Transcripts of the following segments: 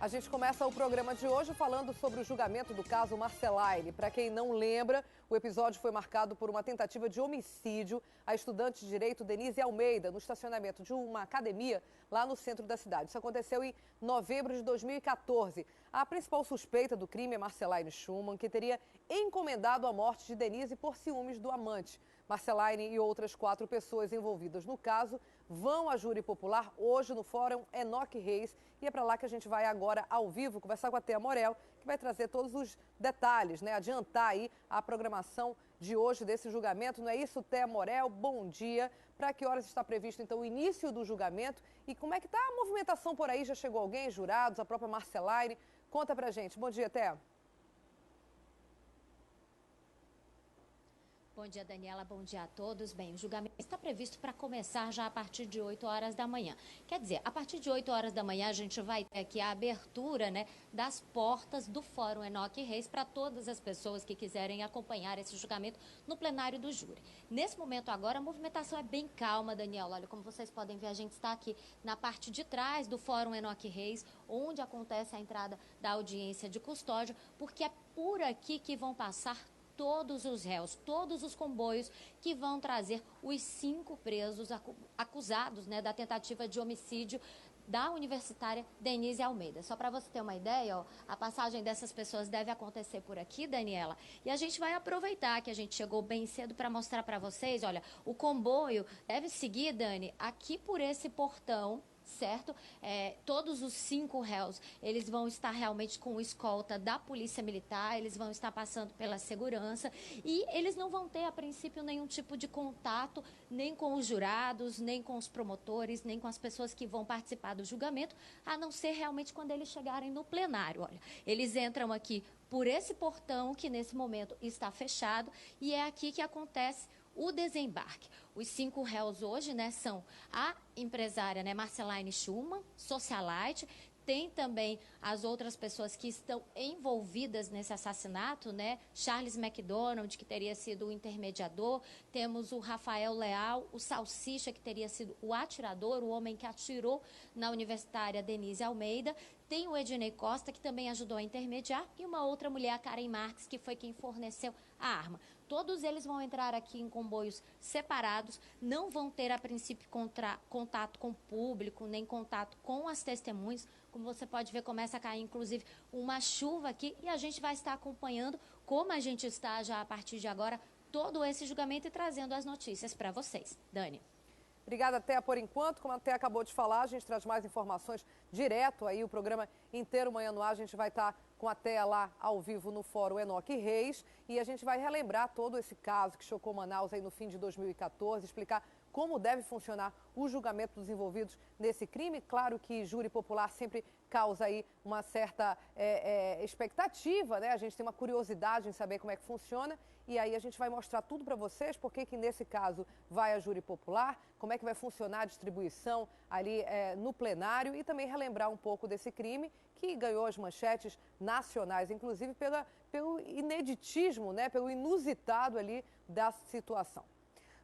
A gente começa o programa de hoje falando sobre o julgamento do caso Marceline. Para quem não lembra, o episódio foi marcado por uma tentativa de homicídio à estudante de direito Denise Almeida, no estacionamento de uma academia lá no centro da cidade. Isso aconteceu em novembro de 2014. A principal suspeita do crime é Marceline Schumann, que teria encomendado a morte de Denise por ciúmes do amante. Marceline e outras 4 pessoas envolvidas no caso vão à júri popular hoje no Fórum Enoque Reis. E é para lá que a gente vai agora ao vivo conversar com a Thea Morel, que vai trazer todos os detalhes, né? Adiantar aí a programação de hoje desse julgamento. Não é isso, Thea Morel? Bom dia. Para que horas está previsto, então, o início do julgamento? E como é que está a movimentação por aí? Já chegou alguém, jurados, a própria Marceline? Conta pra gente. Bom dia, Thea. Bom dia, Daniela. Bom dia a todos. Bem, o julgamento está previsto para começar já a partir de 8 horas da manhã. Quer dizer, a partir de 8 horas da manhã a gente vai ter aqui a abertura, das portas do Fórum Enoque Reis para todas as pessoas que quiserem acompanhar esse julgamento no plenário do júri. Nesse momento agora, a movimentação é bem calma, Daniela. Olha, como vocês podem ver, a gente está aqui na parte de trás do Fórum Enoque Reis, onde acontece a entrada da audiência de custódia, porque é por aqui que vão passar todos os réus, todos os comboios que vão trazer os 5 presos acusados da tentativa de homicídio da universitária Denise Almeida. Só para você ter uma ideia, a passagem dessas pessoas deve acontecer por aqui, Daniela, e a gente vai aproveitar que a gente chegou bem cedo para mostrar para vocês, olha, o comboio deve seguir, Dani, aqui por esse portão, certo? Todos os 5 réus, eles vão estar realmente com escolta da Polícia Militar, eles vão estar passando pela segurança e eles não vão ter, a princípio, nenhum tipo de contato, nem com os jurados, nem com os promotores, nem com as pessoas que vão participar do julgamento, a não ser realmente quando eles chegarem no plenário. Olha, eles entram aqui por esse portão que nesse momento está fechado e é aqui que acontece o desembarque. Os 5 réus hoje, são a empresária, Marceline Schumann, socialite. Tem também as outras pessoas que estão envolvidas nesse assassinato, Charles McDonald, que teria sido o intermediador. Temos o Rafael Leal, o Salsicha, que teria sido o atirador, o homem que atirou na universitária Denise Almeida. Tem o Ednei Costa, que também ajudou a intermediar, e uma outra mulher, a Karen Marques, que foi quem forneceu a arma. Todos eles vão entrar aqui em comboios separados, não vão ter, a princípio, contato com o público, nem contato com as testemunhas. Como você pode ver, começa a cair, inclusive, uma chuva aqui, e a gente vai estar acompanhando, como a gente está já a partir de agora, todo esse julgamento e trazendo as notícias para vocês. Dani. Obrigada, Thea, por enquanto. Como a Thea acabou de falar, a gente traz mais informações direto aí, o programa inteiro Manhã no Ar. A gente vai estar com a Thea lá ao vivo no Fórum Enoque Reis e a gente vai relembrar todo esse caso que chocou Manaus aí no fim de 2014, explicar como deve funcionar o julgamento dos envolvidos nesse crime. Claro que júri popular sempre causa aí uma certa expectativa, A gente tem uma curiosidade em saber como é que funciona e aí a gente vai mostrar tudo para vocês, porque que nesse caso vai a júri popular, como é que vai funcionar a distribuição ali no plenário e também relembrar um pouco desse crime que ganhou as manchetes nacionais, inclusive pelo ineditismo, pelo inusitado ali da situação.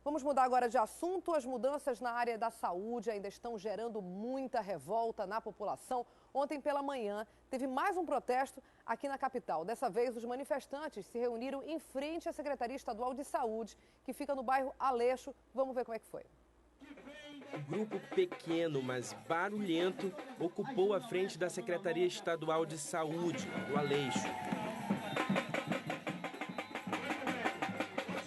Vamos mudar agora de assunto. As mudanças na área da saúde ainda estão gerando muita revolta na população. Ontem pela manhã, teve mais um protesto aqui na capital. Dessa vez, os manifestantes se reuniram em frente à Secretaria Estadual de Saúde, que fica no bairro Aleixo. Vamos ver como é que foi. Um grupo pequeno, mas barulhento, ocupou a frente da Secretaria Estadual de Saúde, do Aleixo.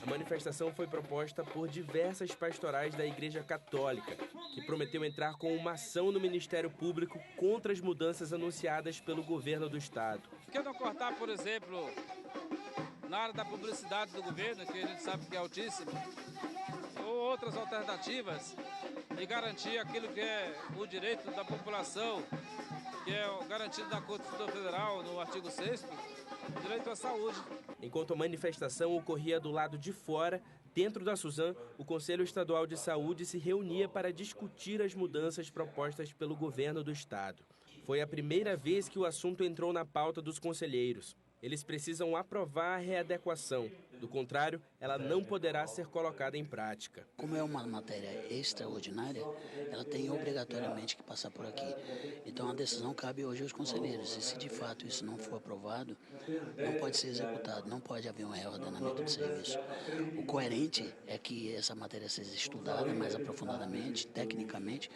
A manifestação foi proposta por diversas pastorais da Igreja Católica, que prometeu entrar com uma ação no Ministério Público contra as mudanças anunciadas pelo governo do estado. Por que não cortar, por exemplo, na área da publicidade do governo, que a gente sabe que é altíssima, ou outras alternativas e garantir aquilo que é o direito da população, que é garantido na Constituição Federal, no artigo 6º, direito à saúde. Enquanto a manifestação ocorria do lado de fora, dentro da Suzan, o Conselho Estadual de Saúde se reunia para discutir as mudanças propostas pelo governo do estado. Foi a primeira vez que o assunto entrou na pauta dos conselheiros. Eles precisam aprovar a readequação, Do contrário, ela não poderá ser colocada em prática. Como é uma matéria extraordinária, ela tem obrigatoriamente que passar por aqui. Então a decisão cabe hoje aos conselheiros. E se de fato isso não for aprovado, não pode ser executado, não pode haver um reordenamento de serviço. O coerente é que essa matéria seja estudada mais aprofundadamente, tecnicamente,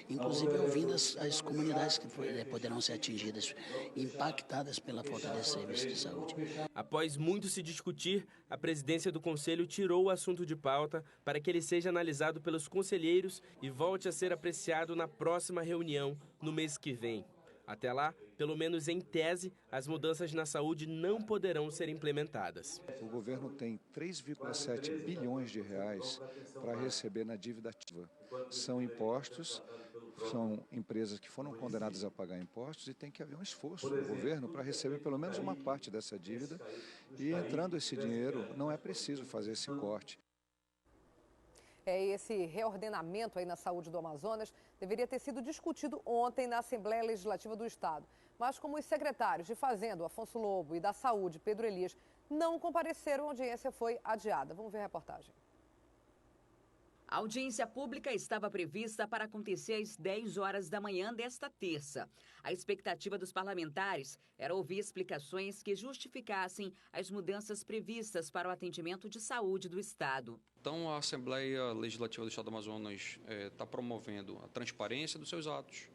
inclusive ouvindo as comunidades que poderão ser atingidas, impactadas pela falta desse serviço de saúde. Após muito se discutir, a presidência do Conselho tirou o assunto de pauta para que ele seja analisado pelos conselheiros e volte a ser apreciado na próxima reunião, no mês que vem. Até lá, pelo menos em tese, as mudanças na saúde não poderão ser implementadas. O governo tem 3,7 bilhões de reais para receber na dívida ativa. São impostos, são empresas que foram condenadas a pagar impostos e tem que haver um esforço do governo para receber pelo menos uma parte dessa dívida e entrando esse dinheiro não é preciso fazer esse corte. Esse reordenamento aí na saúde do Amazonas deveria ter sido discutido ontem na Assembleia Legislativa do Estado. Mas como os secretários de Fazenda, Afonso Lobo, e da Saúde, Pedro Elias, não compareceram, a audiência foi adiada. Vamos ver a reportagem. A audiência pública estava prevista para acontecer às 10 horas da manhã desta terça. A expectativa dos parlamentares era ouvir explicações que justificassem as mudanças previstas para o atendimento de saúde do Estado. Então, a Assembleia Legislativa do Estado do Amazonas está promovendo a transparência dos seus atos,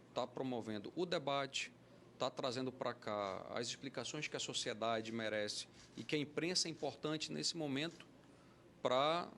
está promovendo o debate, está trazendo para cá as explicações que a sociedade merece e que a imprensa é importante nesse momento para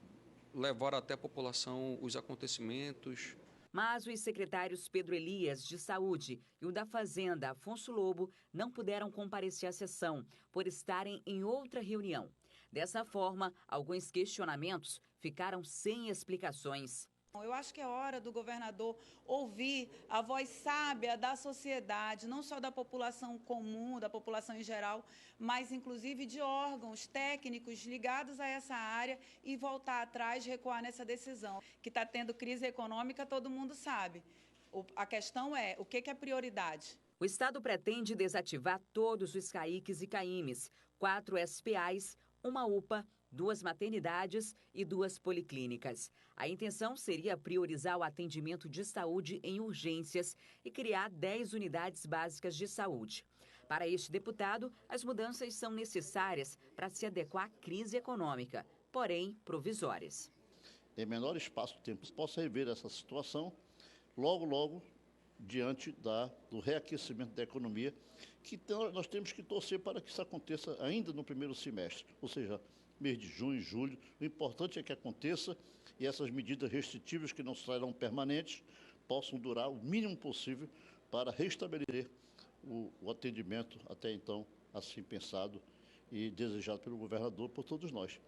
levar até a população os acontecimentos. Mas os secretários Pedro Elias, de Saúde, e o da Fazenda, Afonso Lobo, não puderam comparecer à sessão por estarem em outra reunião. Dessa forma, alguns questionamentos ficaram sem explicações. Eu acho que é hora do governador ouvir a voz sábia da sociedade, não só da população comum, da população em geral, mas inclusive de órgãos técnicos ligados a essa área e voltar atrás, recuar nessa decisão. Que está tendo crise econômica, todo mundo sabe. A questão é, o que é prioridade? O Estado pretende desativar todos os CAICs e CAIMs, 4 SPAs, uma UPA, 2 maternidades e 2 policlínicas. A intenção seria priorizar o atendimento de saúde em urgências e criar 10 unidades básicas de saúde. Para este deputado, as mudanças são necessárias para se adequar à crise econômica, porém provisórias. Em menor espaço de tempo, possa rever essa situação logo, diante do reaquecimento da economia, que nós temos que torcer para que isso aconteça ainda no primeiro semestre, ou seja, mês de junho, julho. O importante é que aconteça e essas medidas restritivas, que não serão permanentes, possam durar o mínimo possível para restabelecer o atendimento até então assim pensado e desejado pelo governador, por todos nós.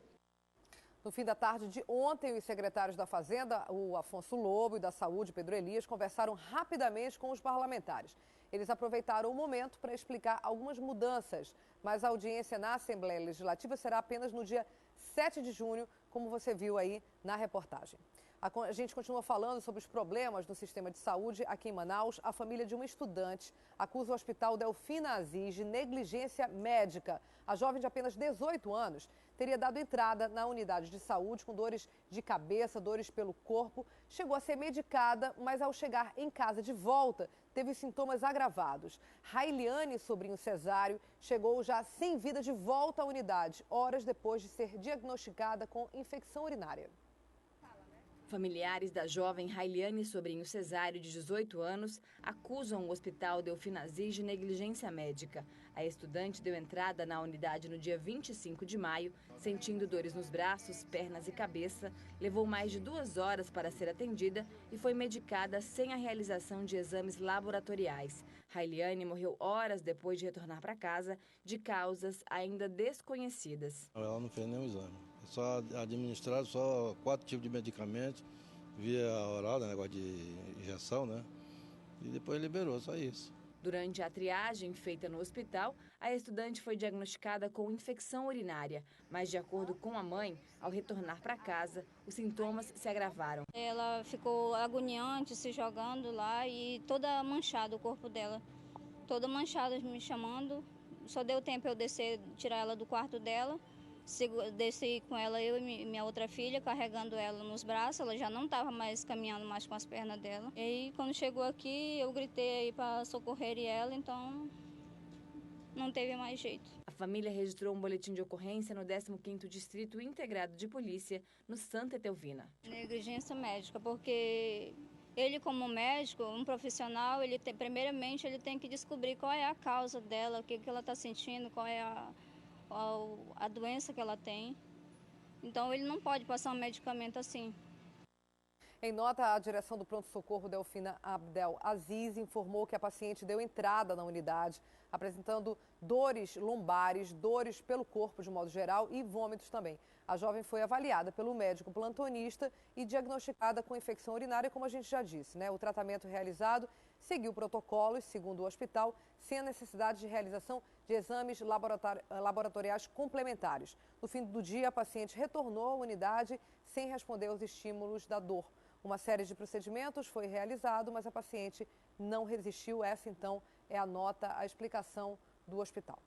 No fim da tarde de ontem, os secretários da Fazenda, o Afonso Lobo, e da Saúde, Pedro Elias, conversaram rapidamente com os parlamentares. Eles aproveitaram o momento para explicar algumas mudanças, mas a audiência na Assembleia Legislativa será apenas no dia 7 de junho, como você viu aí na reportagem. A gente continua falando sobre os problemas no sistema de saúde aqui em Manaus. A família de uma estudante acusa o Hospital Delfina Aziz de negligência médica. A jovem de apenas 18 anos teria dado entrada na unidade de saúde com dores de cabeça, dores pelo corpo. Chegou a ser medicada, mas ao chegar em casa de volta, teve sintomas agravados. Railiane, sobrinho Cesário, chegou já sem vida de volta à unidade, horas depois de ser diagnosticada com infecção urinária. Familiares da jovem Railiane Sobrinho Cesário, de 18 anos, acusam o Hospital Delfina Aziz de negligência médica. A estudante deu entrada na unidade no dia 25 de maio, sentindo dores nos braços, pernas e cabeça, levou mais de 2 horas para ser atendida e foi medicada sem a realização de exames laboratoriais. Railiane morreu horas depois de retornar para casa, de causas ainda desconhecidas. Ela não fez nenhum exame. Só administraram só 4 tipos de medicamentos, via oral, negócio de injeção, né? E depois liberou, só isso. Durante a triagem feita no hospital, a estudante foi diagnosticada com infecção urinária, mas de acordo com a mãe, ao retornar para casa, os sintomas se agravaram. Ela ficou agoniante, se jogando lá e toda manchada o corpo dela, toda manchada me chamando. Só deu tempo eu descer, tirar ela do quarto dela. Desci com ela, eu e minha outra filha, carregando ela nos braços. Ela já não estava mais caminhando mais com as pernas dela. E aí, quando chegou aqui, eu gritei aí para socorrer ela, então não teve mais jeito. A família registrou um boletim de ocorrência no 15º Distrito Integrado de Polícia, no Santa Etelvina. Negligência médica, porque ele, como médico, um profissional, primeiramente ele tem que descobrir qual é a causa dela, o que ela está sentindo, qual é a doença que ela tem. Então ele não pode passar um medicamento assim. Em nota, a direção do pronto-socorro Delfina Abdel Aziz informou que a paciente deu entrada na unidade, apresentando dores lombares, dores pelo corpo de modo geral e vômitos também. A jovem foi avaliada pelo médico plantonista e diagnosticada com infecção urinária, como a gente já disse, né? O tratamento realizado seguiu protocolos, segundo o hospital, sem a necessidade de realização de exames laboratoriais complementares. No fim do dia, a paciente retornou à unidade sem responder aos estímulos da dor. Uma série de procedimentos foi realizado, mas a paciente não resistiu. Essa, então, é a nota, a explicação do hospital.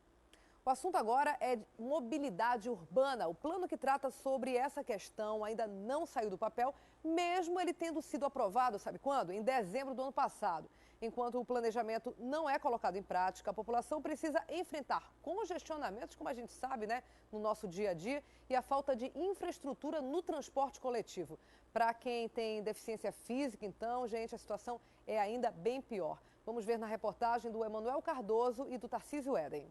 O assunto agora é mobilidade urbana. O plano que trata sobre essa questão ainda não saiu do papel, mesmo ele tendo sido aprovado, sabe quando? Em dezembro do ano passado. Enquanto o planejamento não é colocado em prática, a população precisa enfrentar congestionamentos, como a gente sabe, né, no nosso dia a dia, e a falta de infraestrutura no transporte coletivo. Para quem tem deficiência física, então, gente, a situação é ainda bem pior. Vamos ver na reportagem do Emanuel Cardoso e do Tarcísio Éden.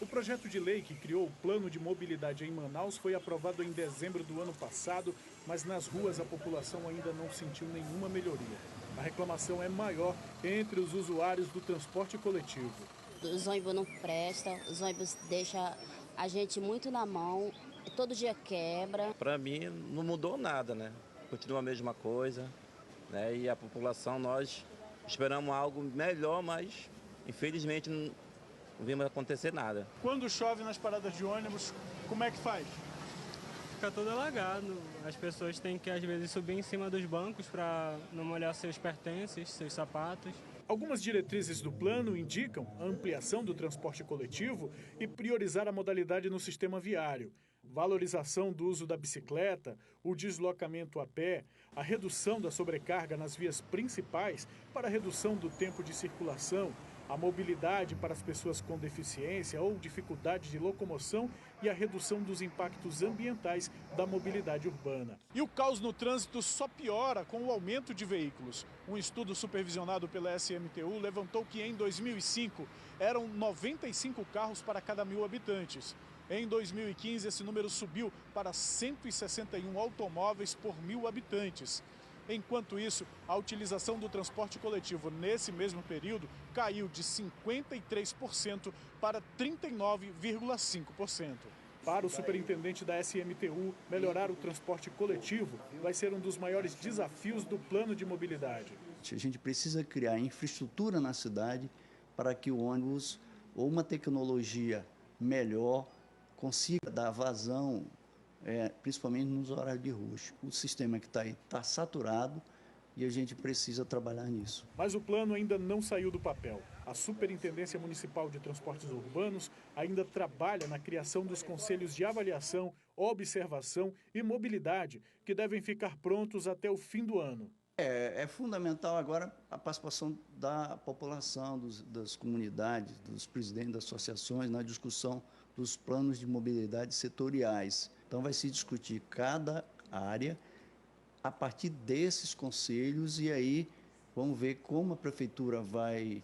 O projeto de lei que criou o Plano de Mobilidade em Manaus foi aprovado em dezembro do ano passado, mas nas ruas a população ainda não sentiu nenhuma melhoria. A reclamação é maior entre os usuários do transporte coletivo. Os ônibus não prestam, os ônibus deixam a gente muito na mão, todo dia quebra. Para mim não mudou nada, né? Continua a mesma coisa, né? E a população, nós esperamos algo melhor, mas infelizmente não vimos acontecer nada. Quando chove nas paradas de ônibus, como é que faz? Fica todo alagado. As pessoas têm que, às vezes, subir em cima dos bancos para não molhar seus pertences, seus sapatos. Algumas diretrizes do plano indicam a ampliação do transporte coletivo e priorizar a modalidade no sistema viário, valorização do uso da bicicleta, o deslocamento a pé, a redução da sobrecarga nas vias principais para a redução do tempo de circulação, a mobilidade para as pessoas com deficiência ou dificuldade de locomoção e a redução dos impactos ambientais da mobilidade urbana. E o caos no trânsito só piora com o aumento de veículos. Um estudo supervisionado pela SMTU levantou que em 2005 eram 95 carros para cada 1.000 habitantes. Em 2015, esse número subiu para 161 automóveis por 1.000 habitantes. Enquanto isso, a utilização do transporte coletivo nesse mesmo período caiu de 53% para 39,5%. Para o superintendente da SMTU, melhorar o transporte coletivo vai ser um dos maiores desafios do plano de mobilidade. A gente precisa criar infraestrutura na cidade para que o ônibus ou uma tecnologia melhor consiga dar vazão, principalmente nos horários de rush. O sistema que está aí está saturado e a gente precisa trabalhar nisso. Mas o plano ainda não saiu do papel. A Superintendência Municipal de Transportes Urbanos ainda trabalha na criação dos conselhos de avaliação, observação e mobilidade, que devem ficar prontos até o fim do ano. É fundamental agora a participação da população, das comunidades, dos presidentes das associações na discussão dos planos de mobilidade setoriais. Então vai se discutir cada área a partir desses conselhos e aí vamos ver como a prefeitura vai,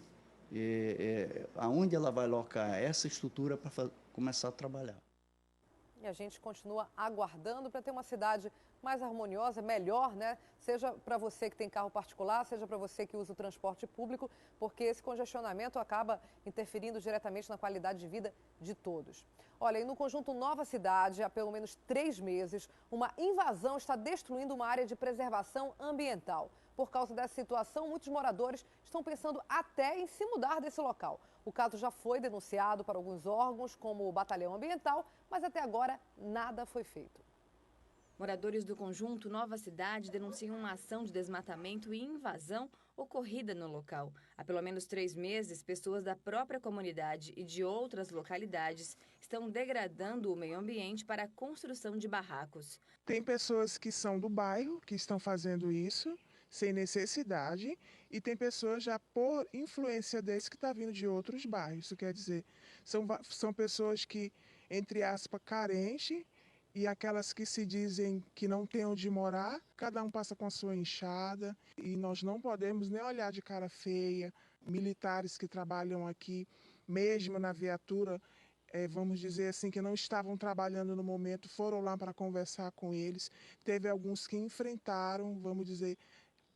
aonde ela vai alocar essa estrutura para começar a trabalhar. E a gente continua aguardando para ter uma cidade mais harmoniosa, melhor, né? Seja para você que tem carro particular, seja para você que usa o transporte público, porque esse congestionamento acaba interferindo diretamente na qualidade de vida de todos. Olha, e no conjunto Nova Cidade, há pelo menos 3 meses, uma invasão está destruindo uma área de preservação ambiental. Por causa dessa situação, muitos moradores estão pensando até em se mudar desse local. O caso já foi denunciado para alguns órgãos, como o Batalhão Ambiental, mas até agora nada foi feito. Moradores do conjunto Nova Cidade denunciam uma ação de desmatamento e invasão ocorrida no local. Há pelo menos 3 meses, pessoas da própria comunidade e de outras localidades estão degradando o meio ambiente para a construção de barracos. Tem pessoas que são do bairro que estão fazendo isso sem necessidade e tem pessoas já por influência deles que estão vindo de outros bairros. Isso quer dizer, são pessoas que, entre aspas, carentes, e aquelas que se dizem que não têm onde morar, cada um passa com a sua enxada e nós não podemos nem olhar de cara feia. Militares que trabalham aqui, mesmo na viatura, vamos dizer assim, que não estavam trabalhando no momento, foram lá para conversar com eles. Teve alguns que enfrentaram, vamos dizer,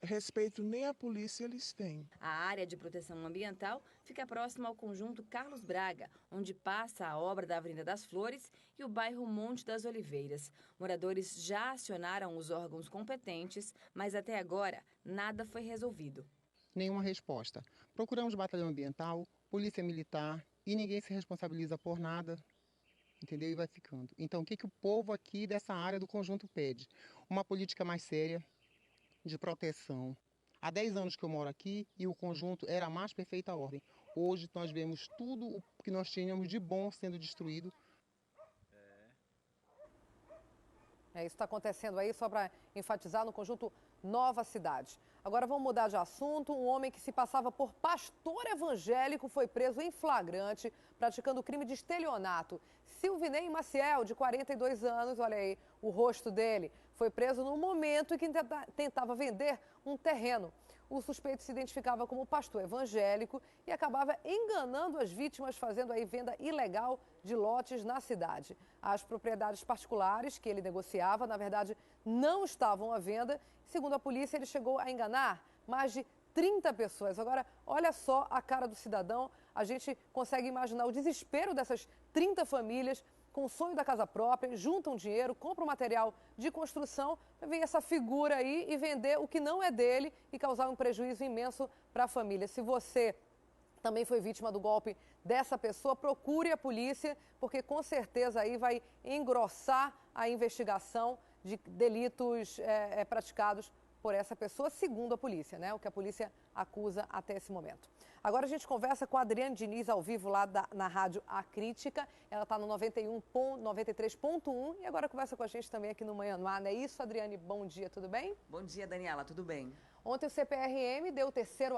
respeito nem a polícia eles têm. A área de proteção ambiental fica próxima ao conjunto Carlos Braga, onde passa a obra da Avenida das Flores e o bairro Monte das Oliveiras. Moradores já acionaram os órgãos competentes, mas até agora nada foi resolvido. Nenhuma resposta. Procuramos batalhão ambiental, polícia militar e ninguém se responsabiliza por nada, entendeu? E vai ficando. Então o que o povo aqui dessa área do conjunto pede? Uma política mais séria, de proteção. Há 10 anos que eu moro aqui e o conjunto era a mais perfeita ordem. Hoje nós vemos tudo o que nós tínhamos de bom sendo destruído. Isso está acontecendo aí, só para enfatizar, no conjunto Nova Cidade. Agora vamos mudar de assunto. Um homem que se passava por pastor evangélico foi preso em flagrante, praticando crime de estelionato. Silvinei Maciel, de 42 anos, olha aí o rosto dele, foi preso no momento em que tentava vender um terreno. O suspeito se identificava como pastor evangélico e acabava enganando as vítimas, fazendo aí venda ilegal de lotes na cidade. As propriedades particulares que ele negociava, na verdade, não estavam à venda. Segundo a polícia, ele chegou a enganar mais de 30 pessoas. Agora, olha só a cara do cidadão. A gente consegue imaginar o desespero dessas 30 famílias com o sonho da casa própria, juntam dinheiro, compram material de construção, vem essa figura aí e vender o que não é dele e causar um prejuízo imenso para a família. Se você também foi vítima do golpe dessa pessoa, procure a polícia, porque com certeza aí vai engrossar a investigação de delitos praticados por essa pessoa, segundo a polícia, né? O que a polícia acusa até esse momento. Agora a gente conversa com a Adriane Diniz ao vivo lá na rádio A Crítica. Ela está no 93.1 e agora conversa com a gente também aqui no Manhã no Ar. Não é isso, Adriane? Bom dia, tudo bem? Bom dia, Daniela, tudo bem? Ontem o CPRM deu o terceiro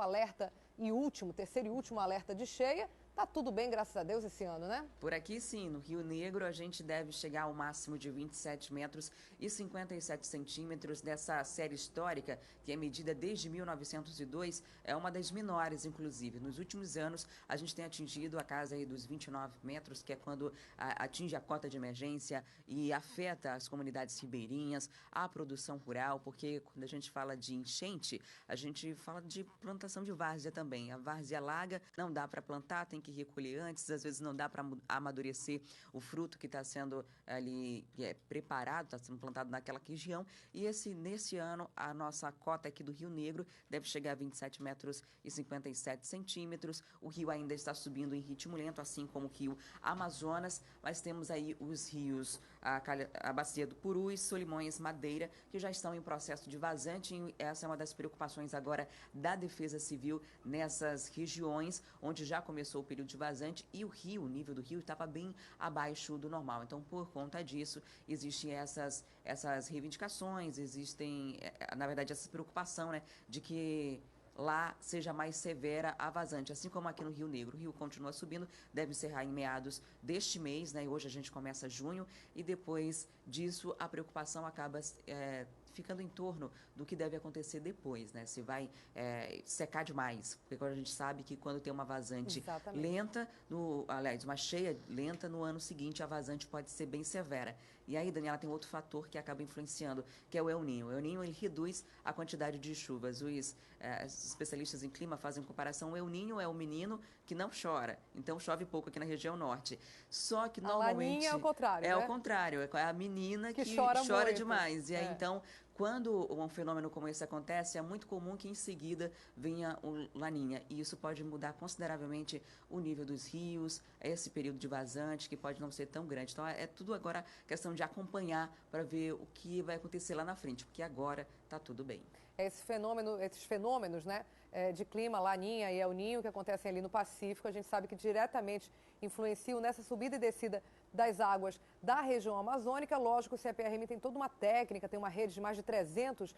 e último alerta de cheia. Tá tudo bem, graças a Deus, esse ano, né? Por aqui, sim. No Rio Negro, a gente deve chegar ao máximo de 27 metros e 57 centímetros dessa série histórica, que é medida desde 1902, é uma das menores, inclusive. Nos últimos anos, a gente tem atingido a casa aí dos 29 metros, que é quando atinge a cota de emergência e afeta as comunidades ribeirinhas, a produção rural, porque quando a gente fala de enchente, a gente fala de plantação de várzea também. A várzea alaga, não dá para plantar, tem que recolher antes, às vezes não dá para amadurecer o fruto que está sendo ali preparado, está sendo plantado naquela região. E nesse ano, a nossa cota aqui do Rio Negro deve chegar a 27 metros e 57 centímetros. O rio ainda está subindo em ritmo lento, assim como o rio Amazonas, mas temos aí os rios, a bacia do Purus, Solimões, Madeira, que já estão em processo de vazante. E essa é uma das preocupações agora da Defesa Civil nessas regiões, onde já começou o período de vazante e o nível do rio estava bem abaixo do normal. Então, por conta disso, existem essas reivindicações, existem, na verdade, essa preocupação, né, de que lá seja mais severa a vazante, assim como aqui no Rio Negro. O rio continua subindo, deve encerrar em meados deste mês, né? Hoje a gente começa junho e depois disso a preocupação acaba ficando em torno do que deve acontecer depois, né? Se vai secar demais, porque agora a gente sabe que quando tem uma vazante lenta, uma cheia lenta, no ano seguinte a vazante pode ser bem severa. E aí, Daniela, tem outro fator que acaba influenciando, que é o El Niño. O El Niño, ele reduz a quantidade de chuvas. Os especialistas em clima fazem comparação. O El Niño é o menino que não chora, então chove pouco aqui na região norte. Só que normalmente... A Laninha é o contrário, É né? o contrário, é a menina que chora demais. E aí, então, Quando um fenômeno como esse acontece, é muito comum que em seguida venha o Laninha, e isso pode mudar consideravelmente o nível dos rios, esse período de vazante, que pode não ser tão grande. Então, é tudo agora questão de acompanhar para ver o que vai acontecer lá na frente, porque agora está tudo bem. Esses fenômenos, né, de clima, Laninha e El Ninho, que acontecem ali no Pacífico, a gente sabe que diretamente influenciam nessa subida e descida das águas da região amazônica. Lógico, o CPRM tem toda uma técnica, tem uma rede de mais de 300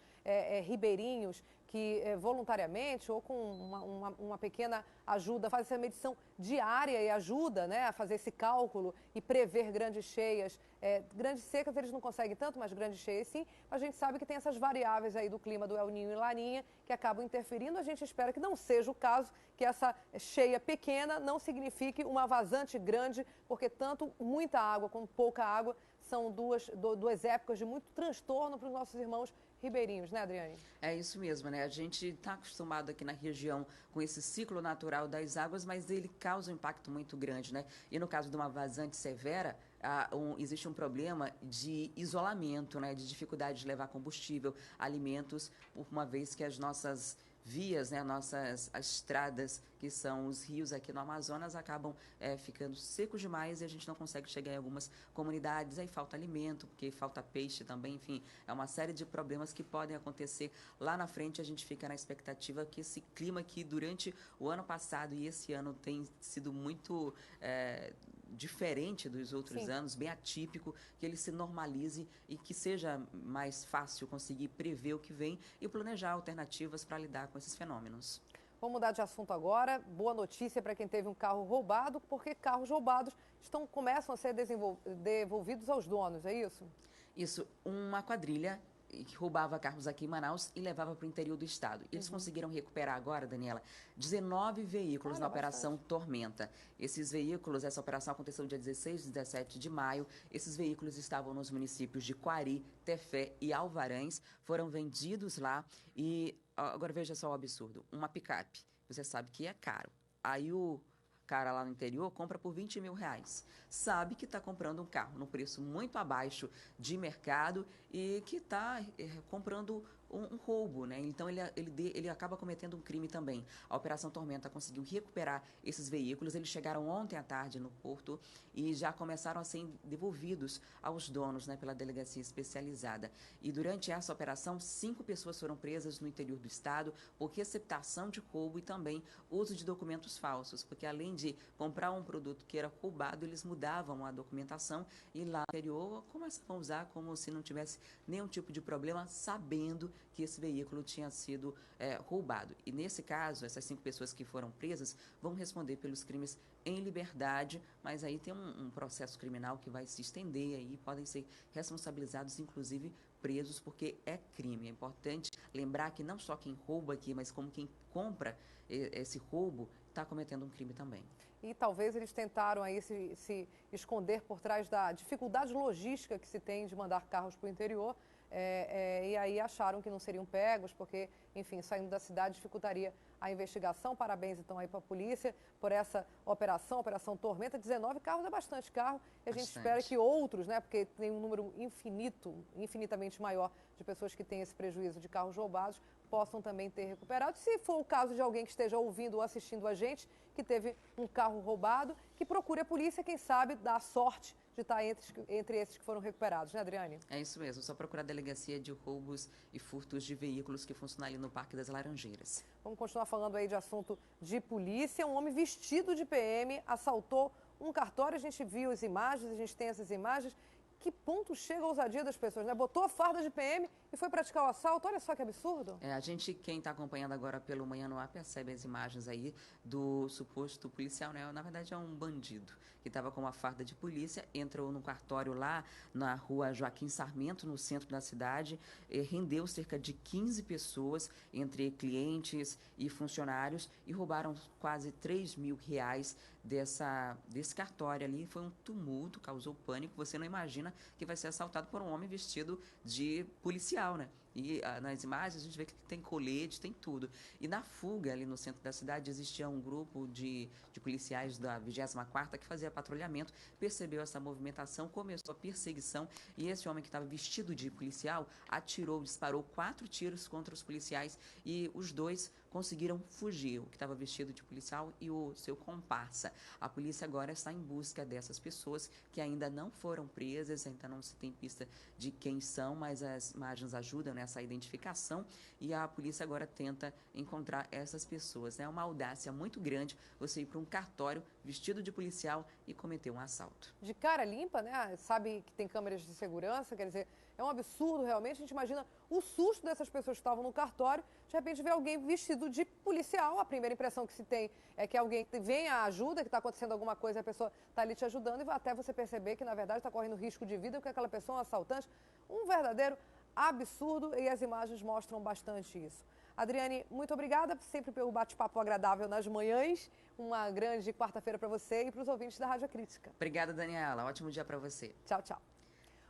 ribeirinhos que voluntariamente ou com uma pequena ajuda faz essa medição diária e ajuda, né, a fazer esse cálculo e prever grandes cheias. Grandes secas eles não conseguem tanto, mas grandes cheias sim. A gente sabe que tem essas variáveis aí do clima do El Ninho e Laninha que acabam interferindo. A gente espera que não seja o caso, que essa cheia pequena não signifique uma vazante grande, porque tanto muita água como pouca água são duas épocas de muito transtorno para os nossos irmãos ribeirinhos, né, Adriane? É isso mesmo, né? A gente está acostumado aqui na região com esse ciclo natural das águas, mas ele causa um impacto muito grande, né? E no caso de uma vazante severa, existe um problema de isolamento, né? De dificuldade de levar combustível, alimentos, uma vez que as nossas vias, né, as estradas, que são os rios aqui no Amazonas, acabam ficando secos demais e a gente não consegue chegar em algumas comunidades. Aí falta alimento, porque falta peixe também, enfim, é uma série de problemas que podem acontecer lá na frente. A gente fica na expectativa que esse clima que durante o ano passado e esse ano tem sido muito diferente dos outros anos, bem atípico, que ele se normalize e que seja mais fácil conseguir prever o que vem e planejar alternativas para lidar com esses fenômenos. Vamos mudar de assunto agora. Boa notícia para quem teve um carro roubado, porque carros roubados começam a ser devolvidos aos donos, é isso? Isso, uma quadrilha que roubava carros aqui em Manaus e levava para o interior do estado. Eles conseguiram recuperar agora, Daniela, 19 veículos na Operação Tormenta. Esses veículos, essa operação aconteceu dia 16 e 17 de maio. Esses veículos estavam nos municípios de Quari, Tefé e Alvarães, foram vendidos lá e, agora veja só o absurdo, uma picape, você sabe que é caro. Aí o cara lá no interior compra por R$20 mil. Sabe que está comprando um carro num preço muito abaixo de mercado e que está comprando um roubo, né? Então ele acaba cometendo um crime também. A Operação Tormenta conseguiu recuperar esses veículos. Eles chegaram ontem à tarde no porto e já começaram a ser devolvidos aos donos, né, pela delegacia especializada. E durante essa operação, 5 pessoas foram presas no interior do estado por receptação de roubo e também uso de documentos falsos, porque além de comprar um produto que era roubado, eles mudavam a documentação e lá no interior começavam a usar como se não tivesse nenhum tipo de problema, sabendo que esse veículo tinha sido roubado. E nesse caso, essas 5 pessoas que foram presas vão responder pelos crimes em liberdade, mas aí tem um processo criminal que vai se estender aí, podem ser responsabilizados, inclusive presos, porque é crime. É importante lembrar que não só quem rouba aqui, mas como quem compra esse roubo está cometendo um crime também. E talvez eles tentaram aí se esconder por trás da dificuldade logística que se tem de mandar carros para o interior, e aí acharam que não seriam pegos, porque, enfim, saindo da cidade dificultaria a investigação. Parabéns, então, aí para a polícia por essa Operação Tormenta. 19 carros é bastante carro, e a gente espera que outros, né, porque tem um número infinitamente maior de pessoas que têm esse prejuízo de carros roubados, possam também ter recuperado. Se for o caso de alguém que esteja ouvindo ou assistindo a gente, que teve um carro roubado, que procure a polícia, quem sabe, dá a sorte de estar entre esses que foram recuperados, né, Adriane? É isso mesmo, só procurar a Delegacia de Roubos e Furtos de Veículos que funciona ali no Parque das Laranjeiras. Vamos continuar falando aí de assunto de polícia. Um homem vestido de PM assaltou um cartório, a gente viu as imagens, a gente tem essas imagens. Que ponto chega a ousadia das pessoas, né? Botou a farda de PM e foi praticar o assalto. Olha só que absurdo. Quem está acompanhando agora pelo Manhã no Ar, percebe as imagens aí do suposto policial, né? Na verdade é um bandido que estava com uma farda de polícia, entrou no cartório lá na rua Joaquim Sarmento, no centro da cidade, rendeu cerca de 15 pessoas, entre clientes e funcionários, e roubaram quase R$3 mil desse cartório ali. Foi um tumulto, causou pânico. Você não imagina que vai ser assaltado por um homem vestido de policial, né? E nas imagens a gente vê que tem colete, tem tudo. E na fuga, ali no centro da cidade, existia um grupo de policiais da 24ª que fazia patrulhamento, percebeu essa movimentação, começou a perseguição e esse homem que estava vestido de policial disparou 4 tiros contra os policiais e os 2 conseguiram fugir, o que estava vestido de policial e o seu comparsa. A polícia agora está em busca dessas pessoas que ainda não foram presas, ainda não se tem pista de quem são, mas as imagens ajudam nessa identificação e a polícia agora tenta encontrar essas pessoas. É uma audácia muito grande você ir para um cartório vestido de policial e cometer um assalto. De cara limpa, né? Sabe que tem câmeras de segurança, quer dizer, é um absurdo realmente. A gente imagina o susto dessas pessoas que estavam no cartório, de repente vê alguém vestido de policial. A primeira impressão que se tem é que alguém vem à ajuda, que está acontecendo alguma coisa, a pessoa está ali te ajudando e até você perceber que, na verdade, está correndo risco de vida, porque aquela pessoa é um assaltante. Um verdadeiro absurdo e as imagens mostram bastante isso. Adriane, muito obrigada sempre pelo bate-papo agradável nas manhãs. Uma grande quarta-feira para você e para os ouvintes da Rádio Crítica. Obrigada, Daniela. Ótimo dia para você. Tchau, tchau.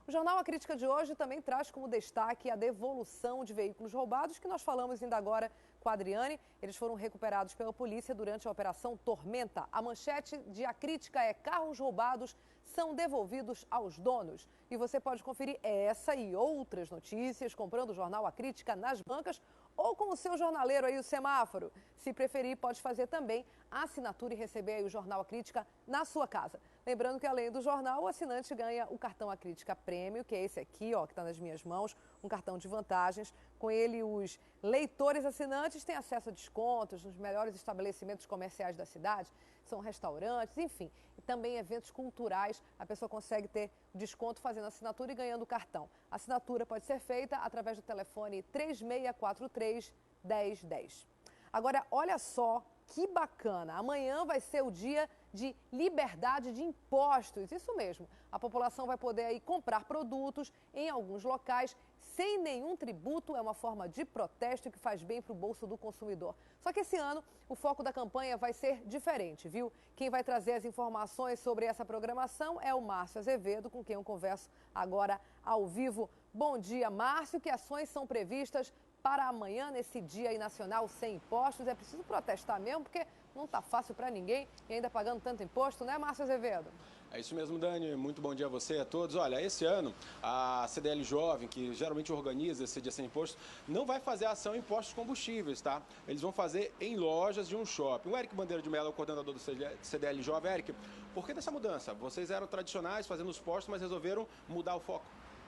O Jornal A Crítica de hoje também traz como destaque a devolução de veículos roubados, que nós falamos ainda agora com a Adriane. Eles foram recuperados pela polícia durante a Operação Tormenta. A manchete de A Crítica é: carros roubados são devolvidos aos donos. E você pode conferir essa e outras notícias comprando o Jornal A Crítica nas bancas ou com o seu jornaleiro aí, o semáforo. Se preferir, pode fazer também a assinatura e receber aí o Jornal A Crítica na sua casa. Lembrando que, além do jornal, o assinante ganha o cartão A Crítica Prêmio, que é esse aqui, ó, que está nas minhas mãos, um cartão de vantagens. Com ele, os leitores assinantes têm acesso a descontos nos melhores estabelecimentos comerciais da cidade, são restaurantes, enfim, e também eventos culturais. A pessoa consegue ter desconto fazendo assinatura e ganhando o cartão. A assinatura pode ser feita através do telefone 3643-1010. Agora, olha só que bacana, amanhã vai ser o dia de liberdade de impostos, isso mesmo. A população vai poder aí comprar produtos em alguns locais sem nenhum tributo. É uma forma de protesto que faz bem para o bolso do consumidor. Só que esse ano o foco da campanha vai ser diferente, viu? Quem vai trazer as informações sobre essa programação é o Márcio Azevedo, com quem eu converso agora ao vivo. Bom dia, Márcio. Que ações são previstas para amanhã, nesse Dia Nacional Sem Impostos? É preciso protestar mesmo, porque não está fácil para ninguém e ainda pagando tanto imposto, né, Márcio Azevedo? É isso mesmo, Dani. Muito bom dia a você e a todos. Olha, esse ano, a CDL Jovem, que geralmente organiza esse Dia Sem Imposto, não vai fazer ação em postos de combustíveis, tá? Eles vão fazer em lojas de um shopping. O Eric Bandeira de Mello é o coordenador do CDL Jovem. Eric, por que dessa mudança? Vocês eram tradicionais fazendo os postos, mas resolveram mudar o foco.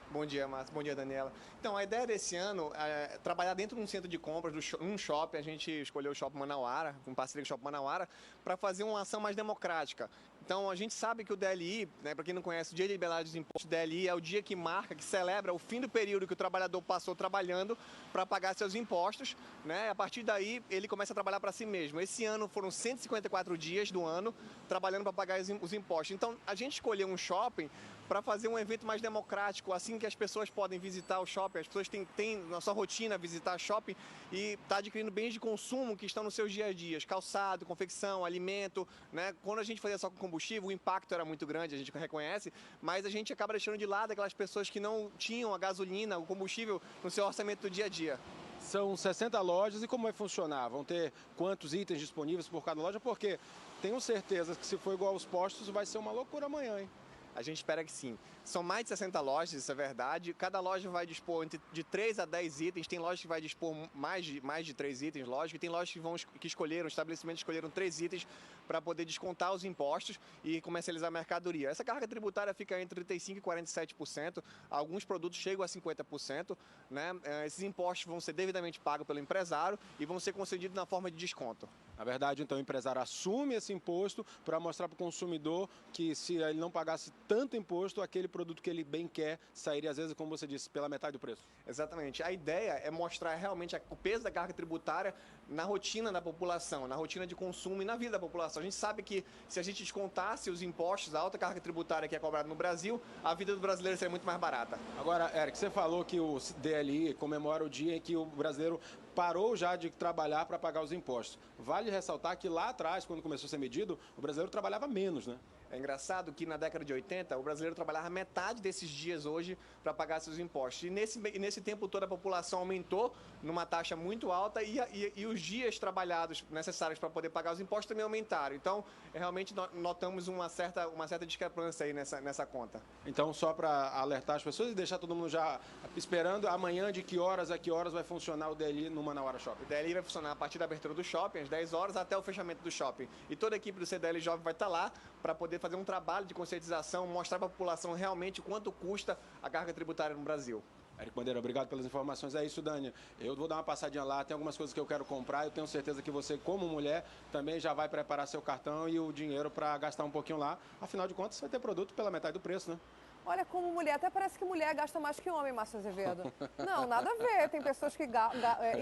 Bom dia, Márcio. Bom dia, Daniela. Então, a ideia desse ano é trabalhar dentro de um centro de compras, um shopping. A gente escolheu o Shopping Manauara, com parceria com o Shopping Manauara, para fazer uma ação mais democrática. Então, a gente sabe que o DLI, né, para quem não conhece, o Dia de Liberdade dos Impostos, o DLI é o dia que marca, que celebra o fim do período que o trabalhador passou trabalhando para pagar seus impostos, né? A partir daí, ele começa a trabalhar para si mesmo. Esse ano foram 154 dias do ano trabalhando para pagar os impostos. Então, a gente escolheu um shopping para fazer um evento mais democrático, assim que as pessoas podem visitar o shopping, as pessoas têm na sua rotina visitar shopping e tá adquirindo bens de consumo que estão nos seus dia a dias, calçado, confecção, alimento, né? Quando a gente fazia só com combustível, o impacto era muito grande, a gente reconhece, mas a gente acaba deixando de lado aquelas pessoas que não tinham a gasolina, o combustível no seu orçamento do dia a dia. São 60 lojas e como vai funcionar? Vão ter quantos itens disponíveis por cada loja? Porque tenho certeza que se for igual aos postos vai ser uma loucura amanhã, hein? A gente espera que sim. São mais de 60 lojas, isso é verdade. Cada loja vai dispor de 3 a 10 itens. Tem lojas que vai dispor mais de 3 itens, lógico. E tem lojas que escolheram, estabelecimentos escolheram 3 itens para poder descontar os impostos e comercializar a mercadoria. Essa carga tributária fica entre 35% e 47%. Alguns produtos chegam a 50%. Né? Esses impostos vão ser devidamente pagos pelo empresário e vão ser concedidos na forma de desconto. Na verdade, então, o empresário assume esse imposto para mostrar para o consumidor que se ele não pagasse tanto imposto, aquele produto que ele bem quer sairia, às vezes, como você disse, pela metade do preço. Exatamente. A ideia é mostrar realmente o peso da carga tributária na rotina da população, na rotina de consumo e na vida da população. A gente sabe que se a gente descontasse os impostos, a alta carga tributária que é cobrada no Brasil, a vida do brasileiro seria muito mais barata. Agora, Eric, você falou que o DLI comemora o dia em que o brasileiro parou já de trabalhar para pagar os impostos. Vale ressaltar que lá atrás, quando começou a ser medido, o brasileiro trabalhava menos, né? É engraçado que na década de 80 o brasileiro trabalhava metade desses dias hoje para pagar seus impostos. E nesse tempo todo a população aumentou numa taxa muito alta e os dias trabalhados necessários para poder pagar os impostos também aumentaram. Então, realmente notamos uma certa discrepância aí nessa conta. Então, só para alertar as pessoas e deixar todo mundo já esperando, amanhã de que horas a que horas vai funcionar o DLI no Manauara Shopping? O DLI vai funcionar a partir da abertura do shopping, às 10 horas, até o fechamento do shopping. E toda a equipe do CDL Jovem vai estar lá para poder fazer um trabalho de conscientização, mostrar para a população realmente quanto custa a carga tributária no Brasil. Érico Bandeira, obrigado pelas informações. É isso, Dani. Eu vou dar uma passadinha lá, tem algumas coisas que eu quero comprar. Eu tenho certeza que você, como mulher, também já vai preparar seu cartão e o dinheiro para gastar um pouquinho lá. Afinal de contas, vai ter produto pela metade do preço, né? Olha, como mulher, até parece que mulher gasta mais que homem, Márcio Azevedo. Não, nada a ver. Tem pessoas que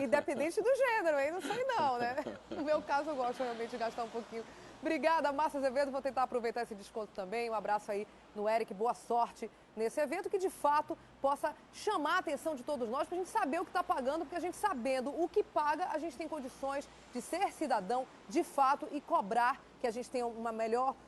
independente do gênero, aí não sei não, né? No meu caso, eu gosto realmente de gastar um pouquinho. Obrigada, Márcio Azevedo. Vou tentar aproveitar esse desconto também. Um abraço aí no Eric. Boa sorte nesse evento que, de fato, possa chamar a atenção de todos nós para a gente saber o que está pagando, porque a gente sabendo o que paga, a gente tem condições de ser cidadão de fato e cobrar que a gente tenha um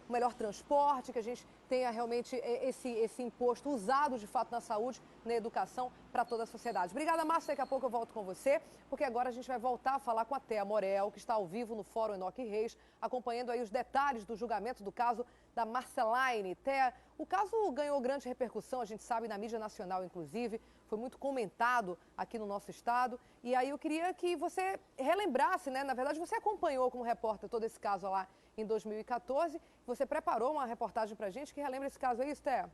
melhor transporte, que a gente tenha realmente esse imposto usado de fato na saúde, na educação, para toda a sociedade. Obrigada, Márcio. Daqui a pouco eu volto com você, porque agora a gente vai voltar a falar com a Thea Morel, que está ao vivo no Fórum Enoque Reis, acompanhando aí os detalhes do julgamento do caso da Marceline. Thea, o caso ganhou grande repercussão, a gente sabe, na mídia nacional, inclusive, foi muito comentado aqui no nosso estado. E aí eu queria que você relembrasse, né? Na verdade, você acompanhou como repórter todo esse caso lá em 2014. Você preparou uma reportagem pra gente que relembra esse caso, é isso, Thea?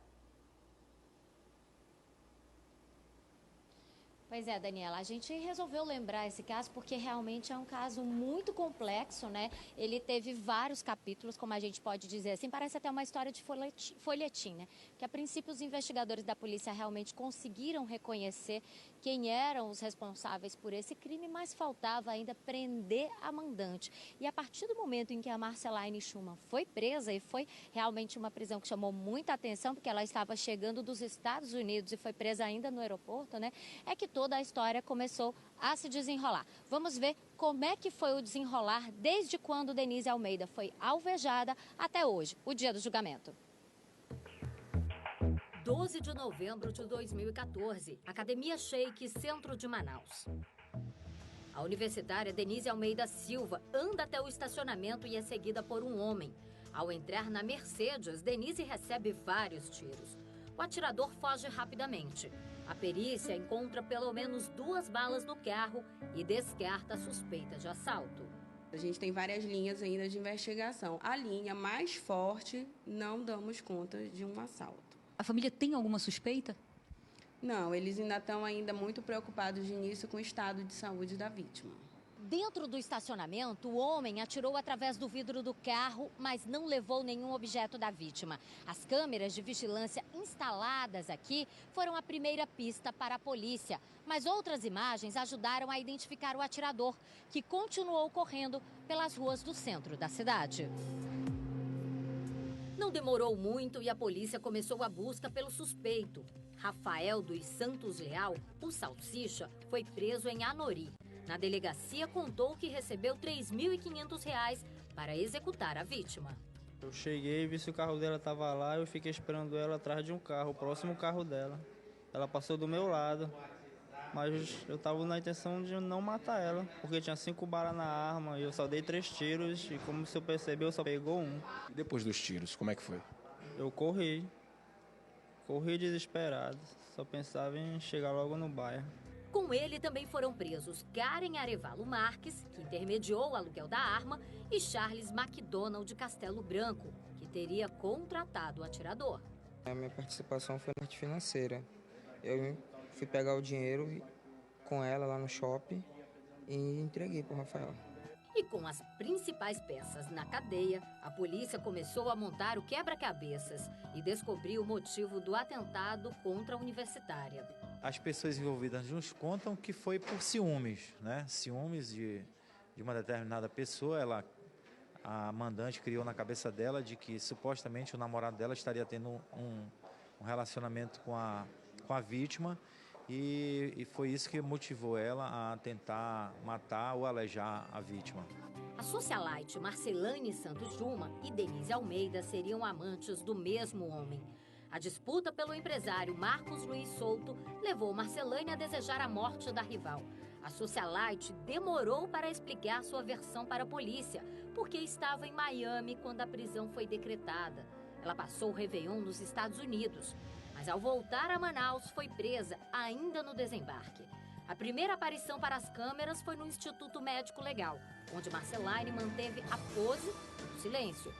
Pois é, Daniela, a gente resolveu lembrar esse caso porque realmente é um caso muito complexo, né? Ele teve vários capítulos, como a gente pode dizer assim, parece até uma história de folhetim, né? Que a princípio os investigadores da polícia realmente conseguiram reconhecer quem eram os responsáveis por esse crime, mas faltava ainda prender a mandante. E a partir do momento em que a Marceline Schumann foi presa, e foi realmente uma prisão que chamou muita atenção, porque ela estava chegando dos Estados Unidos e foi presa ainda no aeroporto, né? É que toda a história começou a se desenrolar. Vamos ver como é que foi o desenrolar desde quando Denise Almeida foi alvejada até hoje, o dia do julgamento. 12 de novembro de 2014, Academia Sheik, centro de Manaus. A universitária Denise Almeida Silva anda até o estacionamento e é seguida por um homem. Ao entrar na Mercedes, Denise recebe vários tiros. O atirador foge rapidamente. A perícia encontra pelo menos 2 balas no carro e descarta a suspeita de assalto. A gente tem várias linhas ainda de investigação. A linha mais forte, não damos conta de um assalto. A família tem alguma suspeita? Não, eles ainda estão muito preocupados de início com o estado de saúde da vítima. Dentro do estacionamento, o homem atirou através do vidro do carro, mas não levou nenhum objeto da vítima. As câmeras de vigilância instaladas aqui foram a primeira pista para a polícia, mas outras imagens ajudaram a identificar o atirador, que continuou correndo pelas ruas do centro da cidade. Não demorou muito e a polícia começou a busca pelo suspeito. Rafael dos Santos Leal, o Salsicha, foi preso em Anori. Na delegacia, contou que recebeu R$ 3.500 para executar a vítima. Eu cheguei, vi se o carro dela estava lá, eu fiquei esperando ela atrás de um carro, o próximo carro dela. Ela passou do meu lado, mas eu estava na intenção de não matar ela, porque tinha 5 balas na arma e eu só dei 3 tiros e, como você percebeu, só pegou um. E depois dos tiros, como é que foi? Eu corri desesperado, só pensava em chegar logo no bairro. Com ele também foram presos Karen Arevalo Marques, que intermediou o aluguel da arma, e Charles McDonald de Castelo Branco, que teria contratado o atirador. A minha participação foi na parte financeira. Eu fui pegar o dinheiro com ela lá no shopping e entreguei para o Rafael. E com as principais peças na cadeia, a polícia começou a montar o quebra-cabeças e descobriu o motivo do atentado contra a universitária. As pessoas envolvidas nos contam que foi por ciúmes, né? Ciúmes de uma determinada pessoa. A mandante criou na cabeça dela de que supostamente o namorado dela estaria tendo um relacionamento com a vítima e foi isso que motivou ela a tentar matar ou alejar a vítima. A socialite Marcelane Santos Juma e Denise Almeida seriam amantes do mesmo homem. A disputa pelo empresário Marcos Luiz Souto levou Marcelane a desejar a morte da rival. A socialite demorou para explicar sua versão para a polícia, porque estava em Miami quando a prisão foi decretada. Ela passou o Réveillon nos Estados Unidos, mas ao voltar a Manaus foi presa ainda no desembarque. A primeira aparição para as câmeras foi no Instituto Médico Legal, onde Marcelane manteve a pose do silêncio.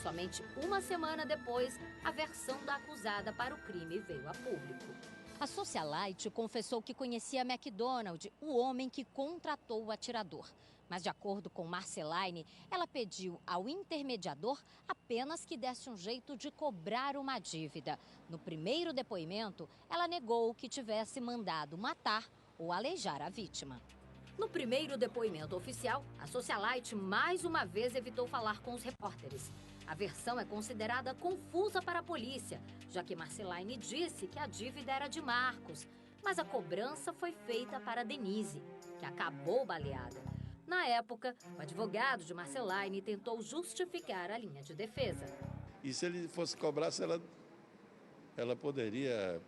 Somente uma semana depois, a versão da acusada para o crime veio a público. A socialite confessou que conhecia McDonald, o homem que contratou o atirador. Mas, de acordo com Marcelane, ela pediu ao intermediador apenas que desse um jeito de cobrar uma dívida. No primeiro depoimento, ela negou que tivesse mandado matar ou aleijar a vítima. No primeiro depoimento oficial, a socialite mais uma vez evitou falar com os repórteres. A versão é considerada confusa para a polícia, já que Marcelane disse que a dívida era de Marcos, mas a cobrança foi feita para Denise, que acabou baleada. Na época, o advogado de Marcelane tentou justificar a linha de defesa. E se ele fosse cobrar, se ela poderia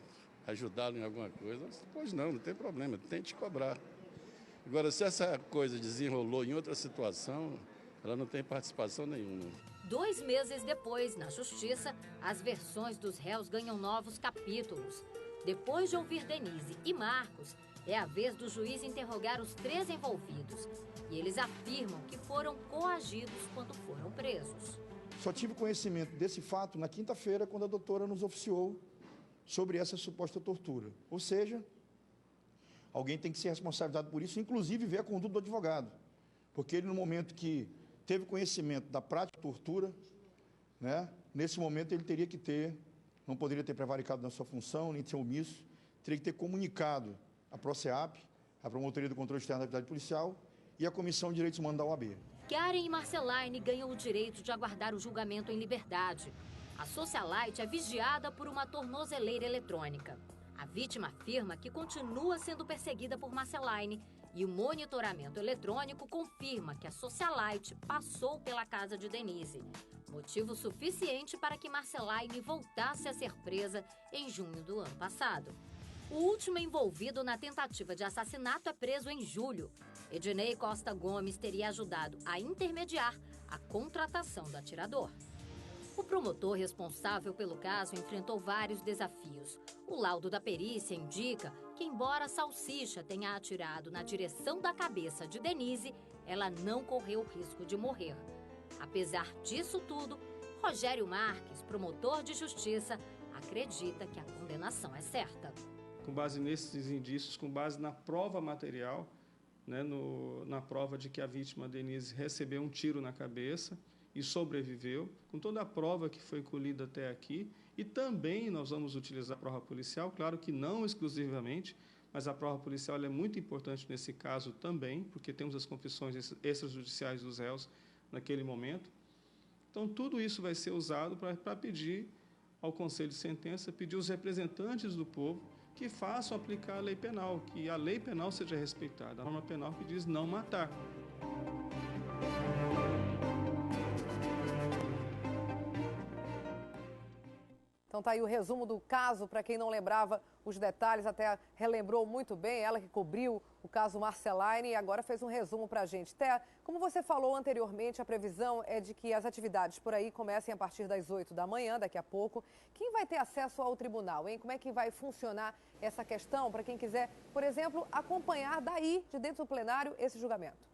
ajudá-lo em alguma coisa? Pois não tem problema, tente cobrar. Agora, se essa coisa desenrolou em outra situação, ela não tem participação nenhuma. 2 meses depois, na justiça, as versões dos réus ganham novos capítulos. Depois de ouvir Denise e Marcos, é a vez do juiz interrogar os 3 envolvidos. E eles afirmam que foram coagidos quando foram presos. Só tive conhecimento desse fato na quinta-feira, quando a doutora nos oficiou sobre essa suposta tortura. Ou seja, alguém tem que ser responsabilizado por isso, inclusive ver a conduta do advogado. Porque ele, no momento que teve conhecimento da prática de tortura, nesse momento ele teria que ter, não poderia ter prevaricado na sua função, nem ser omisso, teria que ter comunicado a PROCEAP, a Promotoria do Controle Externo da Atividade Policial, e a Comissão de Direitos Humanos da OAB. Karen e Marcelane ganham o direito de aguardar o julgamento em liberdade. A socialite é vigiada por uma tornozeleira eletrônica. A vítima afirma que continua sendo perseguida por Marcelane e o monitoramento eletrônico confirma que a socialite passou pela casa de Denise. Motivo suficiente para que Marcelane voltasse a ser presa em junho do ano passado. O último envolvido na tentativa de assassinato é preso em julho. Ednei Costa Gomes teria ajudado a intermediar a contratação do atirador. O promotor responsável pelo caso enfrentou vários desafios. O laudo da perícia indica que, embora Salsicha tenha atirado na direção da cabeça de Denise, ela não correu risco de morrer. Apesar disso tudo, Rogério Marques, promotor de justiça, acredita que a condenação é certa. Com base nesses indícios, com base na prova material, na prova de que a vítima Denise recebeu um tiro na cabeça e sobreviveu, com toda a prova que foi colhida até aqui, e também nós vamos utilizar a prova policial, claro que não exclusivamente, mas a prova policial é muito importante nesse caso também, porque temos as confissões extrajudiciais dos réus naquele momento. Então, tudo isso vai ser usado para pedir ao Conselho de Sentença, pedir aos representantes do povo que façam aplicar a lei penal, que a lei penal seja respeitada, a norma penal que diz não matar. Então tá aí o resumo do caso, para quem não lembrava os detalhes, até relembrou muito bem, ela que cobriu o caso Marcelane e agora fez um resumo para a gente. Thea, como você falou anteriormente, a previsão é de que as atividades por aí comecem a partir das 8 da manhã, daqui a pouco. Quem vai ter acesso ao tribunal, hein? Como é que vai funcionar essa questão para quem quiser, por exemplo, acompanhar daí, de dentro do plenário, esse julgamento?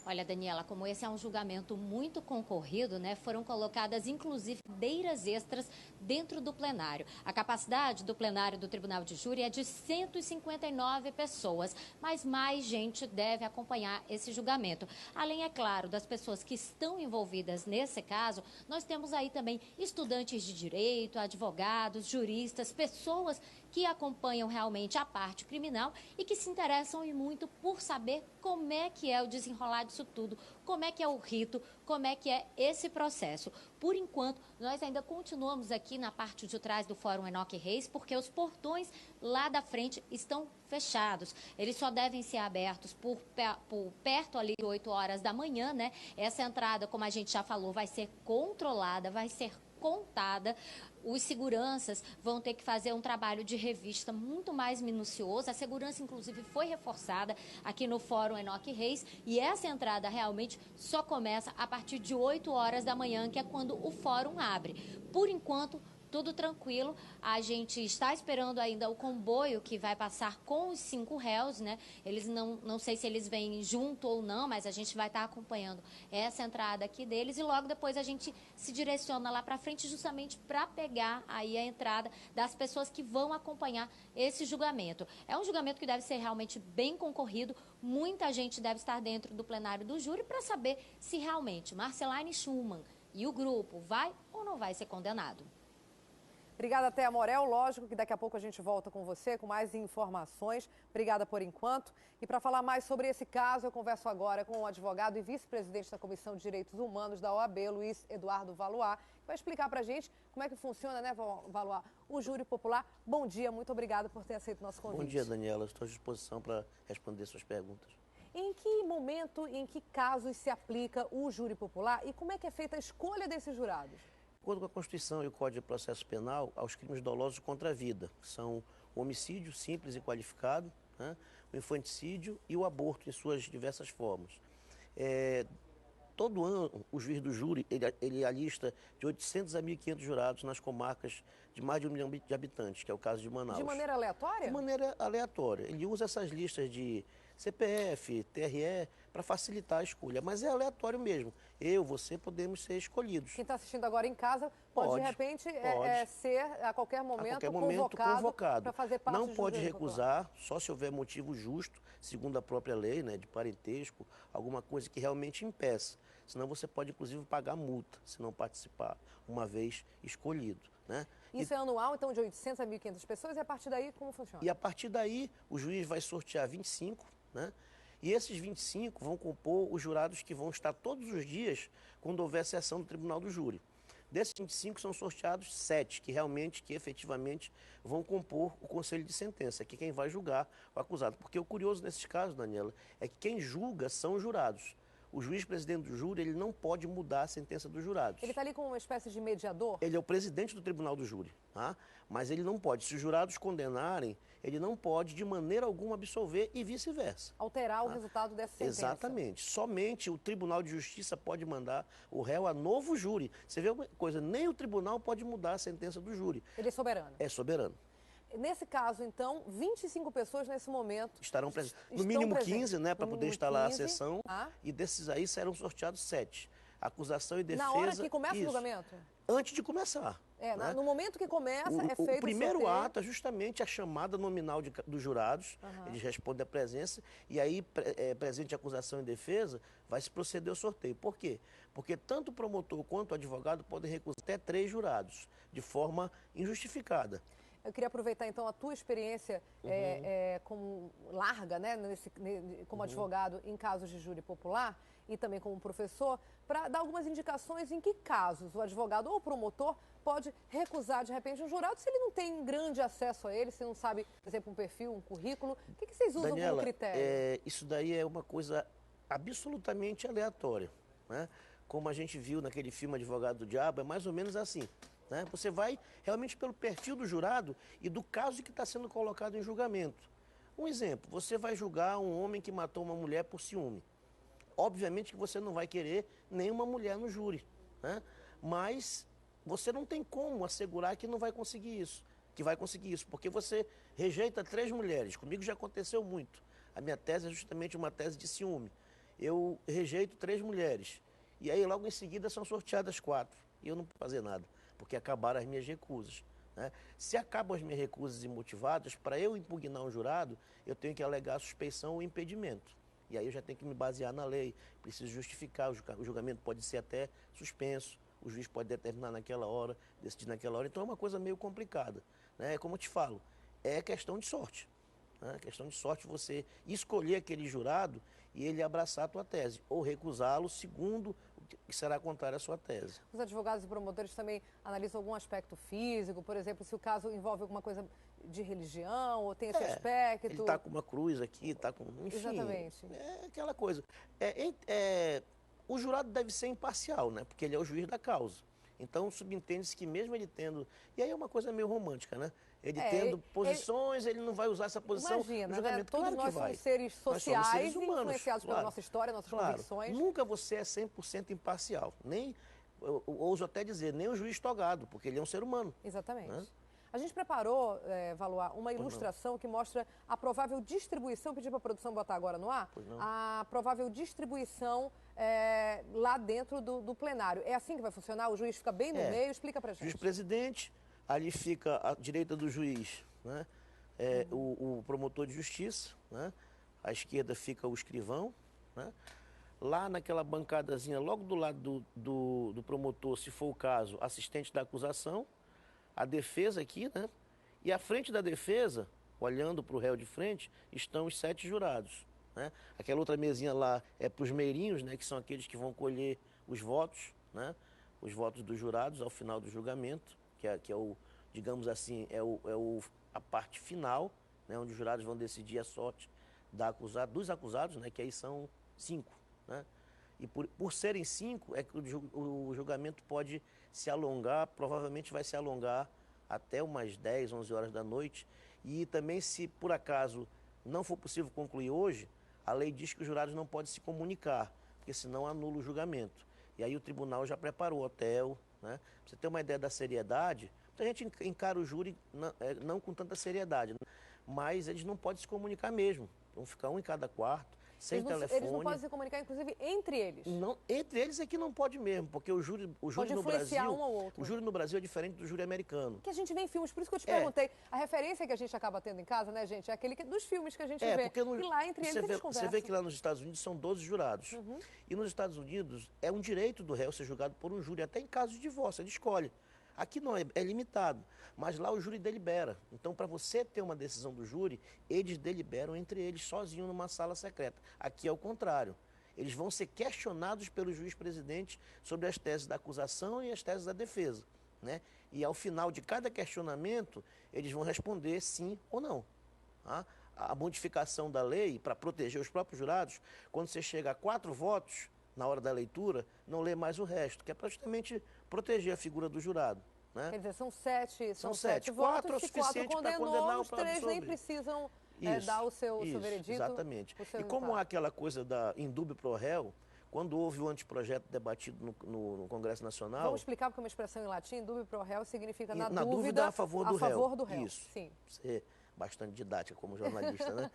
Olha, Daniela, como esse é um julgamento muito concorrido, foram colocadas, inclusive, cadeiras extras dentro do plenário. A capacidade do plenário do Tribunal de Júri é de 159 pessoas, mas mais gente deve acompanhar esse julgamento. Além, é claro, das pessoas que estão envolvidas nesse caso, nós temos aí também estudantes de direito, advogados, juristas, pessoas que acompanham realmente a parte criminal e que se interessam e muito por saber como é que é o desenrolar disso tudo, como é que é o rito, como é que é esse processo. Por enquanto, nós ainda continuamos aqui na parte de trás do Fórum Enoque Reis, porque os portões lá da frente estão fechados. Eles só devem ser abertos por perto ali de 8 horas da manhã, né? Essa entrada, como a gente já falou, vai ser controlada, vai ser contada. Os seguranças vão ter que fazer um trabalho de revista muito mais minucioso. A segurança, inclusive, foi reforçada aqui no Fórum Enoque Reis e essa entrada realmente só começa a partir de 8 horas da manhã, que é quando o fórum abre. Por enquanto, tudo tranquilo, a gente está esperando ainda o comboio que vai passar com os 5 réus, né? Eles não sei se eles vêm junto ou não, mas a gente vai estar acompanhando essa entrada aqui deles e logo depois a gente se direciona lá para frente justamente para pegar aí a entrada das pessoas que vão acompanhar esse julgamento. É um julgamento que deve ser realmente bem concorrido, muita gente deve estar dentro do plenário do júri para saber se realmente Marceline Schumann e o grupo vai ou não vai ser condenado. Obrigada, Thea Morel. Lógico que daqui a pouco a gente volta com você com mais informações. Obrigada por enquanto. E para falar mais sobre esse caso, eu converso agora com o advogado e vice-presidente da Comissão de Direitos Humanos da OAB, Luiz Eduardo Valois, que vai explicar para a gente como é que funciona, né, Valois, o júri popular. Bom dia, muito obrigada por ter aceito o nosso convite. Bom dia, Daniela. Estou à disposição para responder suas perguntas. Em que momento, em que casos se aplica o júri popular e como é que é feita a escolha desses jurados? De acordo com a Constituição e o Código de Processo Penal, aos crimes dolosos contra a vida, que são o homicídio simples e qualificado, né, o infanticídio e o aborto em suas diversas formas. Todo ano, o juiz do júri, ele alista de 800 a 1.500 jurados nas comarcas de mais de 1 milhão de habitantes, que é o caso de Manaus. De maneira aleatória? De maneira aleatória. Ele usa essas listas de CPF, TRE, para facilitar a escolha, mas é aleatório mesmo. Eu, você, podemos ser escolhidos. Quem está assistindo agora em casa pode de repente, ser a qualquer momento convocado para fazer parte do júri. Não pode recusar, só se houver motivo justo, segundo a própria lei, né, de parentesco, alguma coisa que realmente impeça. Senão você pode, inclusive, pagar multa, se não participar, uma vez escolhido. Né? Isso é anual, então, de 800 a 1.500 pessoas, e a partir daí, como funciona? E a partir daí, o juiz vai sortear 25, né? E esses 25 vão compor os jurados que vão estar todos os dias quando houver sessão do Tribunal do Júri. Desses 25 são sorteados 7, que efetivamente vão compor o conselho de sentença, que é quem vai julgar o acusado. Porque o curioso nesses casos, Daniela, é que quem julga são os jurados. O juiz presidente do júri, ele não pode mudar a sentença dos jurados. Ele está ali como uma espécie de mediador? Ele é o presidente do tribunal do júri, tá? Mas ele não pode. Se os jurados condenarem, ele não pode de maneira alguma absolver e vice-versa. Alterar o resultado dessa sentença. Exatamente. Somente o Tribunal de Justiça pode mandar o réu a novo júri. Você vê uma coisa, nem o tribunal pode mudar a sentença do júri. Ele é soberano? É soberano. Nesse caso, então, 25 pessoas nesse momento estarão presentes. No mínimo 15, né, para poder instalar a sessão. E desses aí serão sorteados 7. Acusação e defesa. Na hora que começa o julgamento? Antes de começar. Né? No momento que começa, é feito o primeiro ato é justamente a chamada nominal dos jurados. Eles respondem à presença. E aí, presente acusação e defesa, vai se proceder ao sorteio. Por quê? Porque tanto o promotor quanto o advogado podem recusar até 3 jurados, de forma injustificada. Eu queria aproveitar, então, a tua experiência como larga, né, como advogado em casos de júri popular e também como professor, para dar algumas indicações em que casos o advogado ou o promotor pode recusar, de repente, um jurado se ele não tem grande acesso a ele, se não sabe, por exemplo, um perfil, um currículo. O que vocês usam como critério? Isso daí é uma coisa absolutamente aleatória, né? Como a gente viu naquele filme Advogado do Diabo, é mais ou menos assim. Né? Você vai realmente pelo perfil do jurado e do caso que está sendo colocado em julgamento. Um exemplo, você vai julgar um homem que matou uma mulher por ciúme. Obviamente que você não vai querer nenhuma mulher no júri, né? Mas você não tem como assegurar que não vai conseguir isso, porque você rejeita 3 mulheres. Comigo já aconteceu muito. A minha tese é justamente uma tese de ciúme. Eu rejeito 3 mulheres e aí logo em seguida são sorteadas 4 e eu não posso fazer nada, porque acabaram as minhas recusas. Né? Se acabam as minhas recusas imotivadas, para eu impugnar um jurado, eu tenho que alegar suspeição ou impedimento. E aí eu já tenho que me basear na lei, preciso justificar, o julgamento pode ser até suspenso, o juiz pode determinar naquela hora, decidir naquela hora, então é uma coisa meio complicada. Né? Como eu te falo, é questão de sorte. Né? Questão de sorte você escolher aquele jurado e ele abraçar a tua tese, ou recusá-lo segundo o que será contrário à sua tese. Os advogados e promotores também analisam algum aspecto físico, por exemplo, se o caso envolve alguma coisa de religião, ou tem esse aspecto... Ele está com uma cruz aqui, está com... Enfim, exatamente. É aquela coisa. O jurado deve ser imparcial, né? Porque ele é o juiz da causa. Então, subentende-se que mesmo ele tendo... E aí é uma coisa meio romântica, né? Ele tendo posições, ele não vai usar essa posição imagina, no julgamento. Né? Todos claro nós que vai. somos seres sociais, nós somos seres humanos, influenciados pela nossa história, nossas convicções. Nunca você é 100% imparcial. Nem, eu ouso até dizer, nem o juiz togado, porque ele é um ser humano. Exatamente. Né? A gente preparou, Valois, uma ilustração que mostra a provável distribuição, pedi para a produção botar agora no ar, a provável distribuição lá dentro do plenário. É assim que vai funcionar? O juiz fica bem no meio? Explica para a gente. Juiz-presidente, ali fica à direita do juiz, né? O promotor de justiça, né? À esquerda fica o escrivão, né? Lá naquela bancadazinha, logo do lado do promotor, se for o caso, assistente da acusação, a defesa aqui, né? E à frente da defesa, olhando para o réu de frente, estão os 7 jurados, né? Aquela outra mesinha lá é para os meirinhos, né? Que são aqueles que vão colher os votos, né? Os votos dos jurados ao final do julgamento, que é o, digamos assim, a parte final, né? Onde os jurados vão decidir a sorte dos acusados, né? Que aí são 5, né? E por serem 5, é que o julgamento pode se alongar, provavelmente vai se alongar até umas 10, 11 horas da noite. E também, se por acaso não for possível concluir hoje, a lei diz que os jurados não podem se comunicar, porque senão anula o julgamento. E aí o tribunal já preparou o hotel, né? Pra você ter uma ideia da seriedade, muita gente encara o júri não com tanta seriedade, né? Mas eles não podem se comunicar mesmo. Vão ficar um em cada quarto, sem telefone. Eles não podem se comunicar, inclusive, entre eles? Não, entre eles é que não pode mesmo, porque o júri no Brasil, um ao outro. o júri no Brasil é diferente do júri americano. Que a gente vê em filmes, por isso que eu te perguntei. A referência que a gente acaba tendo em casa, né, gente, é aquele dos filmes que a gente vê. Porque e lá entre eles conversam. Você vê que lá nos Estados Unidos são 12 jurados. E nos Estados Unidos é um direito do réu ser julgado por um júri, até em caso de divórcio, ele escolhe. Aqui não, é limitado, mas lá o júri delibera. Então, para você ter uma decisão do júri, eles deliberam entre eles sozinhos numa sala secreta. Aqui é o contrário. Eles vão ser questionados pelo juiz-presidente sobre as teses da acusação e as teses da defesa, né? E ao final de cada questionamento, eles vão responder sim ou não. Tá? A modificação da lei, para proteger os próprios jurados, quando você chega a 4 votos, na hora da leitura, não lê mais o resto, que é para justamente proteger a figura do jurado. Né? Quer dizer, são 7 votos. 4 é o suficiente para condenar os 3 nem precisam dar o seu veredito. Exatamente. E como há aquela coisa da indúbio pro réu, quando houve o anteprojeto debatido no Congresso Nacional... Vamos explicar, porque é uma expressão em latim, indúbio pro réu significa na dúvida a favor do réu. Isso. Sim. Você bastante didática como jornalista, né?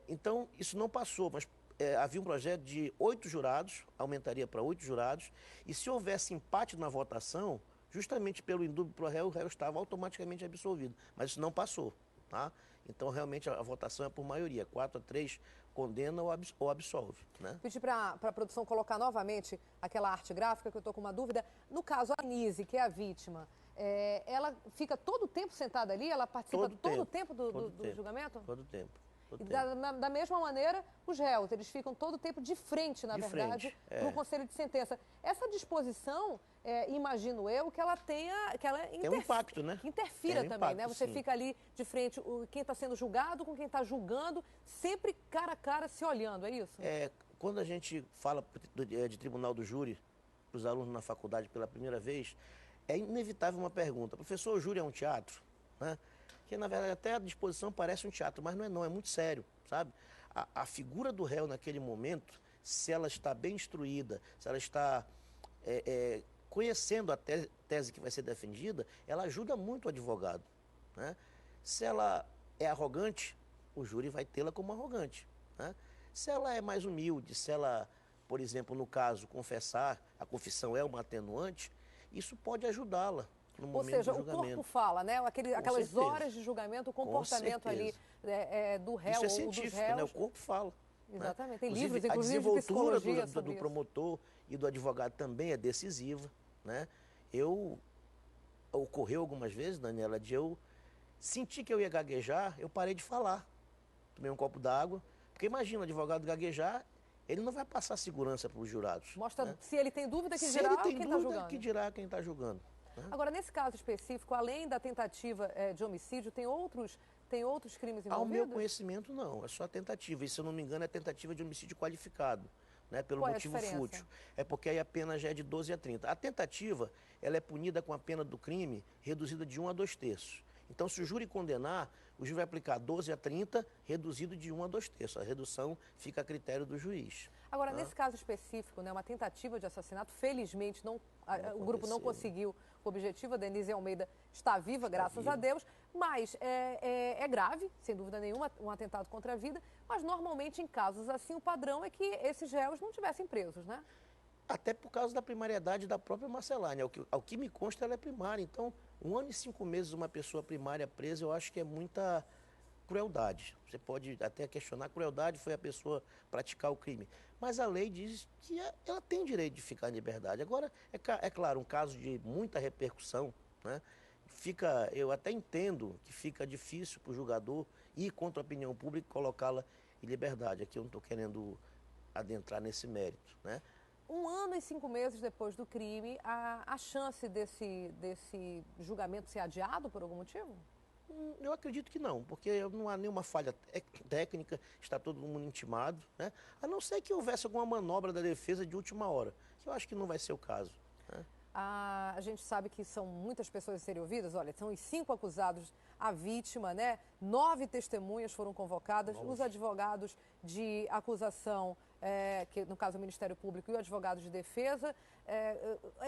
Então, isso não passou, mas havia um projeto de 8 jurados, aumentaria para 8 jurados, e se houvesse empate na votação, justamente pelo indúbio pro réu, o réu estava automaticamente absolvido. Mas isso não passou, tá? Então, realmente, a votação é por maioria, 4-3 condena ou absolve, né? Pedi para a produção colocar novamente aquela arte gráfica, que eu estou com uma dúvida. No caso, a Nise, que é a vítima, ela fica todo o tempo sentada ali? Ela participa todo o tempo do julgamento? Todo o tempo. E da mesma maneira, os réus, eles ficam todo o tempo de frente, na verdade, para o conselho de sentença. Essa disposição, imagino eu, que ela tem um impacto, né? Que interfira também, né? Você fica ali de frente, quem está sendo julgado com quem está julgando, sempre cara a cara se olhando, é isso? Quando a gente fala de tribunal do júri, para os alunos na faculdade pela primeira vez, é inevitável uma pergunta: professor, o júri é um teatro? Né? Que, na verdade, até a disposição parece um teatro, mas não é muito sério, sabe? A figura do réu naquele momento, se ela está bem instruída, se ela está conhecendo a tese que vai ser defendida, ela ajuda muito o advogado, né? Se ela é arrogante, o júri vai tê-la como arrogante, né? Se ela é mais humilde, se ela, por exemplo, no caso, confessar, a confissão é uma atenuante, isso pode ajudá-la. Ou seja, o corpo fala, né? Aquelas horas de julgamento, o comportamento ali do réu ou dos réus. Isso é científico, né? O corpo fala. Exatamente. Né? Tem livros, inclusive, de psicologia. A desenvoltura do promotor e do advogado também é decisiva, né? Ocorreu algumas vezes, Daniela, de eu Senti que eu ia gaguejar, eu parei de falar. Tomei um copo d'água, porque imagina, o advogado gaguejar, ele não vai passar segurança para os jurados. Mostra, né? se ele tem dúvida, que Se dirá ele tem quem está dúvida, julgando. que dirá quem está julgando. né? Agora, nesse caso específico, além da tentativa de homicídio, tem outros crimes envolvidos? Ao meu conhecimento, não. É só a tentativa. E, se eu não me engano, é tentativa de homicídio qualificado. Né, pelo Qual é a motivo diferença? fútil. É porque aí a pena já é de 12 a 30. A tentativa, ela é punida com a pena do crime reduzida de 1 a 2/3. Então, se o júri condenar, o juiz vai aplicar 12 a 30, reduzido de 1 a 2/3. A redução fica a critério do juiz. Agora, nesse caso específico, né, uma tentativa de assassinato, felizmente o grupo não conseguiu o objetivo. A Denise Almeida está viva, graças a Deus, mas é grave, sem dúvida nenhuma, um atentado contra a vida, mas normalmente em casos assim o padrão é que esses réus não tivessem presos, né? Até por causa da primariedade da própria Marcelane. Ao que me consta, ela é primária. Então, 1 ano e 5 meses uma pessoa primária presa, eu acho que é muita crueldade. Você pode até questionar, a crueldade foi a pessoa praticar o crime. Mas a lei diz que ela tem direito de ficar em liberdade. Agora, é claro, um caso de muita repercussão, né? Eu até entendo que fica difícil para o julgador ir contra a opinião pública e colocá-la em liberdade. Aqui eu não estou querendo adentrar nesse mérito, né? 1 ano e 5 meses depois do crime, a chance desse julgamento ser adiado por algum motivo? Eu acredito que não, porque não há nenhuma falha técnica, está todo mundo intimado, né? A não ser que houvesse alguma manobra da defesa de última hora, que eu acho que não vai ser o caso. né? A gente sabe que são muitas pessoas a serem ouvidas. Olha, são os 5 acusados, a vítima, né? 9 testemunhas foram convocadas, os advogados de acusação, que no caso o Ministério Público, e o advogado de defesa.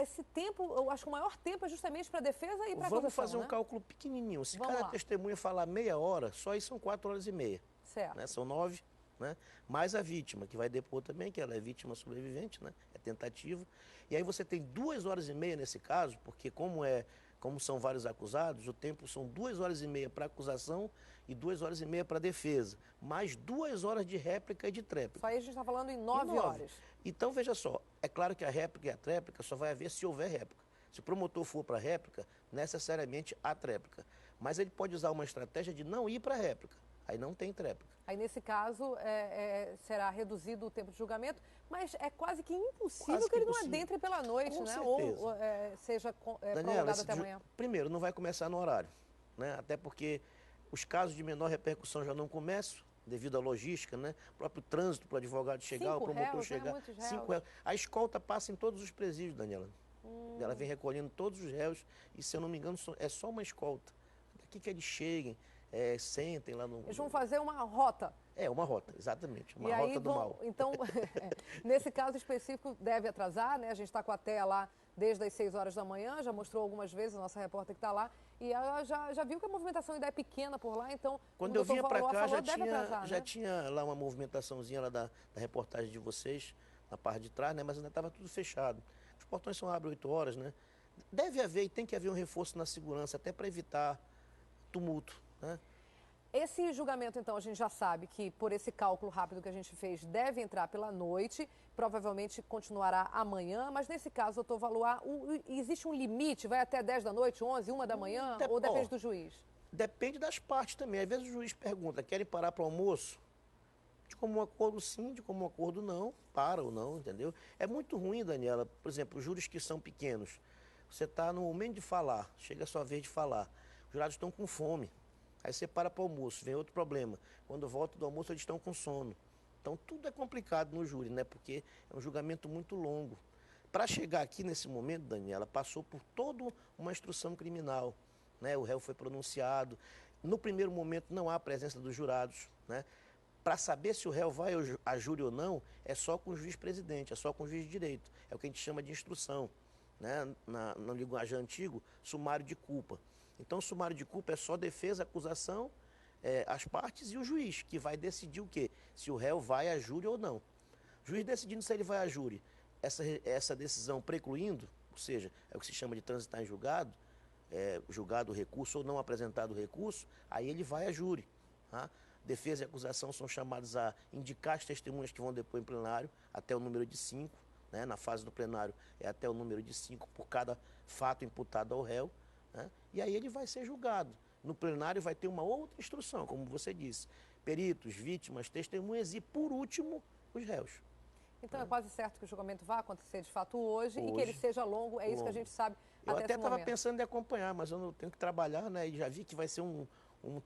Esse tempo, eu acho que o maior tempo é justamente para a defesa e para a acusação. Vamos fazer um né? cálculo pequenininho. Se Vamos cada lá. testemunha falar meia hora, só aí são 4 horas e meia. Certo. Né? São 9, né? Mais a vítima, que vai depor também, que ela é vítima sobrevivente, né? É tentativa. E aí você tem 2 horas e meia nesse caso, porque como são vários acusados, o tempo são 2 horas e meia para acusação e 2 horas e meia para defesa, mais 2 horas de réplica e de tréplica. Isso aí a gente está falando em 9 horas. Então, veja só, é claro que a réplica e a tréplica só vai haver se houver réplica. Se o promotor for para a réplica, necessariamente há tréplica. Mas ele pode usar uma estratégia de não ir para a réplica. Aí não tem tréplica. Aí, nesse caso, será reduzido o tempo de julgamento, mas é quase que impossível que ele não adentre pela noite, Com né? certeza. Ou seja Daniela, prolongado até amanhã. Primeiro, não vai começar no horário, né? Até porque os casos de menor repercussão já não começam, devido à logística, né? O próprio trânsito para o advogado chegar, o promotor réus, chegar. Muitos réus. 5 réus. A escolta passa em todos os presídios, Daniela. Ela vem recolhendo todos os réus e, se eu não me engano, é só uma escolta. Daqui que eles cheguem, sentem lá no... Eles vão fazer uma rota. Uma rota, exatamente. Uma E rota aí do mal. Então, nesse caso específico, deve atrasar, né? A gente está com a TEA lá desde as 6 horas da manhã, já mostrou algumas vezes, a nossa repórter que está lá, e ela já viu que a movimentação ainda é pequena por lá, então... Quando eu vinha para cá, atrasar, já né? tinha lá uma movimentaçãozinha lá da reportagem de vocês, na parte de trás, né? Mas ainda estava tudo fechado. Os portões só abrem 8 horas, né? Deve haver e tem que haver um reforço na segurança, até para evitar tumulto, né? Esse julgamento, então, a gente já sabe que, por esse cálculo rápido que a gente fez, deve entrar pela noite, provavelmente continuará amanhã, mas nesse caso, doutor Valois, existe um limite? Vai até 10 da noite, 11, 1 da manhã, ou depende do juiz? Depende das partes também. Às vezes o juiz pergunta, querem parar para o almoço? De comum acordo sim, de comum acordo não, para ou não, entendeu? É muito ruim, Daniela, por exemplo, os júris que são pequenos, você está no momento de falar, chega a sua vez de falar, os jurados estão com fome. Aí você para o almoço, vem outro problema. Quando volta do almoço, eles estão com sono. Então, tudo é complicado no júri, né? Porque é um julgamento muito longo. Para chegar aqui nesse momento, Daniela, passou por toda uma instrução criminal, né? O réu foi pronunciado. No primeiro momento, não há a presença dos jurados, né? Para saber se o réu vai a júri ou não, é só com o juiz-presidente, é só com o juiz de direito. É o que a gente chama de instrução, né? No linguagem antigo, sumário de culpa. Então, o sumário de culpa é só defesa, acusação, as partes e o juiz, que vai decidir o quê? Se o réu vai a júri ou não. O juiz decidindo se ele vai a júri, essa decisão precluindo, ou seja, é o que se chama de transitar em julgado, julgado o recurso ou não apresentado o recurso, aí ele vai a júri. Tá? Defesa e acusação são chamados a indicar as testemunhas que vão depor em plenário, até o número de 5, né? Na fase do plenário é até o número de 5 por cada fato imputado ao réu. Né? E aí ele vai ser julgado. No plenário vai ter uma outra instrução, como você disse. Peritos, vítimas, testemunhas e, por último, os réus. Então é quase certo que o julgamento vai acontecer de fato hoje e que ele seja longo, é isso que a gente sabe Eu até até esse estava momento. pensando em acompanhar, mas eu não tenho que trabalhar, né? E já vi que vai ser um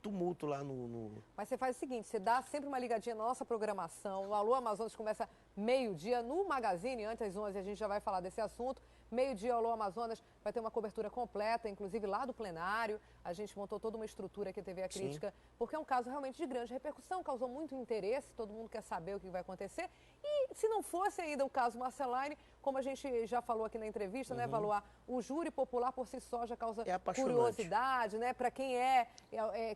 tumulto lá no... Mas você faz o seguinte, você dá sempre uma ligadinha na nossa programação. O Alô Amazonas começa meio-dia no Magazine, antes das 11 a gente já vai falar desse assunto. Meio-dia, Alô Amazonas vai ter uma cobertura completa, inclusive lá do plenário. A gente montou toda uma estrutura aqui, TV A Crítica, porque é um caso realmente de grande repercussão, causou muito interesse, todo mundo quer saber o que vai acontecer. E se não fosse ainda o caso Marceline, como a gente já falou aqui na entrevista, né, Valoar, o júri popular por si só já causa curiosidade, né? Para quem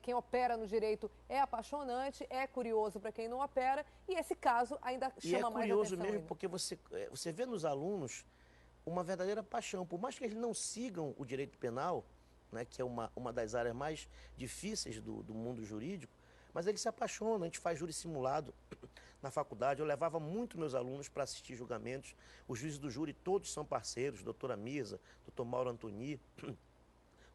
quem opera no direito é apaixonante, é curioso para quem não opera, e esse caso ainda chama mais atenção. E é curioso mesmo porque você vê nos alunos uma verdadeira paixão. Por mais que eles não sigam o direito penal, né, que é uma das áreas mais difíceis do mundo jurídico, mas eles se apaixonam. A gente faz júri simulado na faculdade. Eu levava muito meus alunos para assistir julgamentos. Os juízes do júri todos são parceiros, doutora Misa, doutor Mauro Antoni,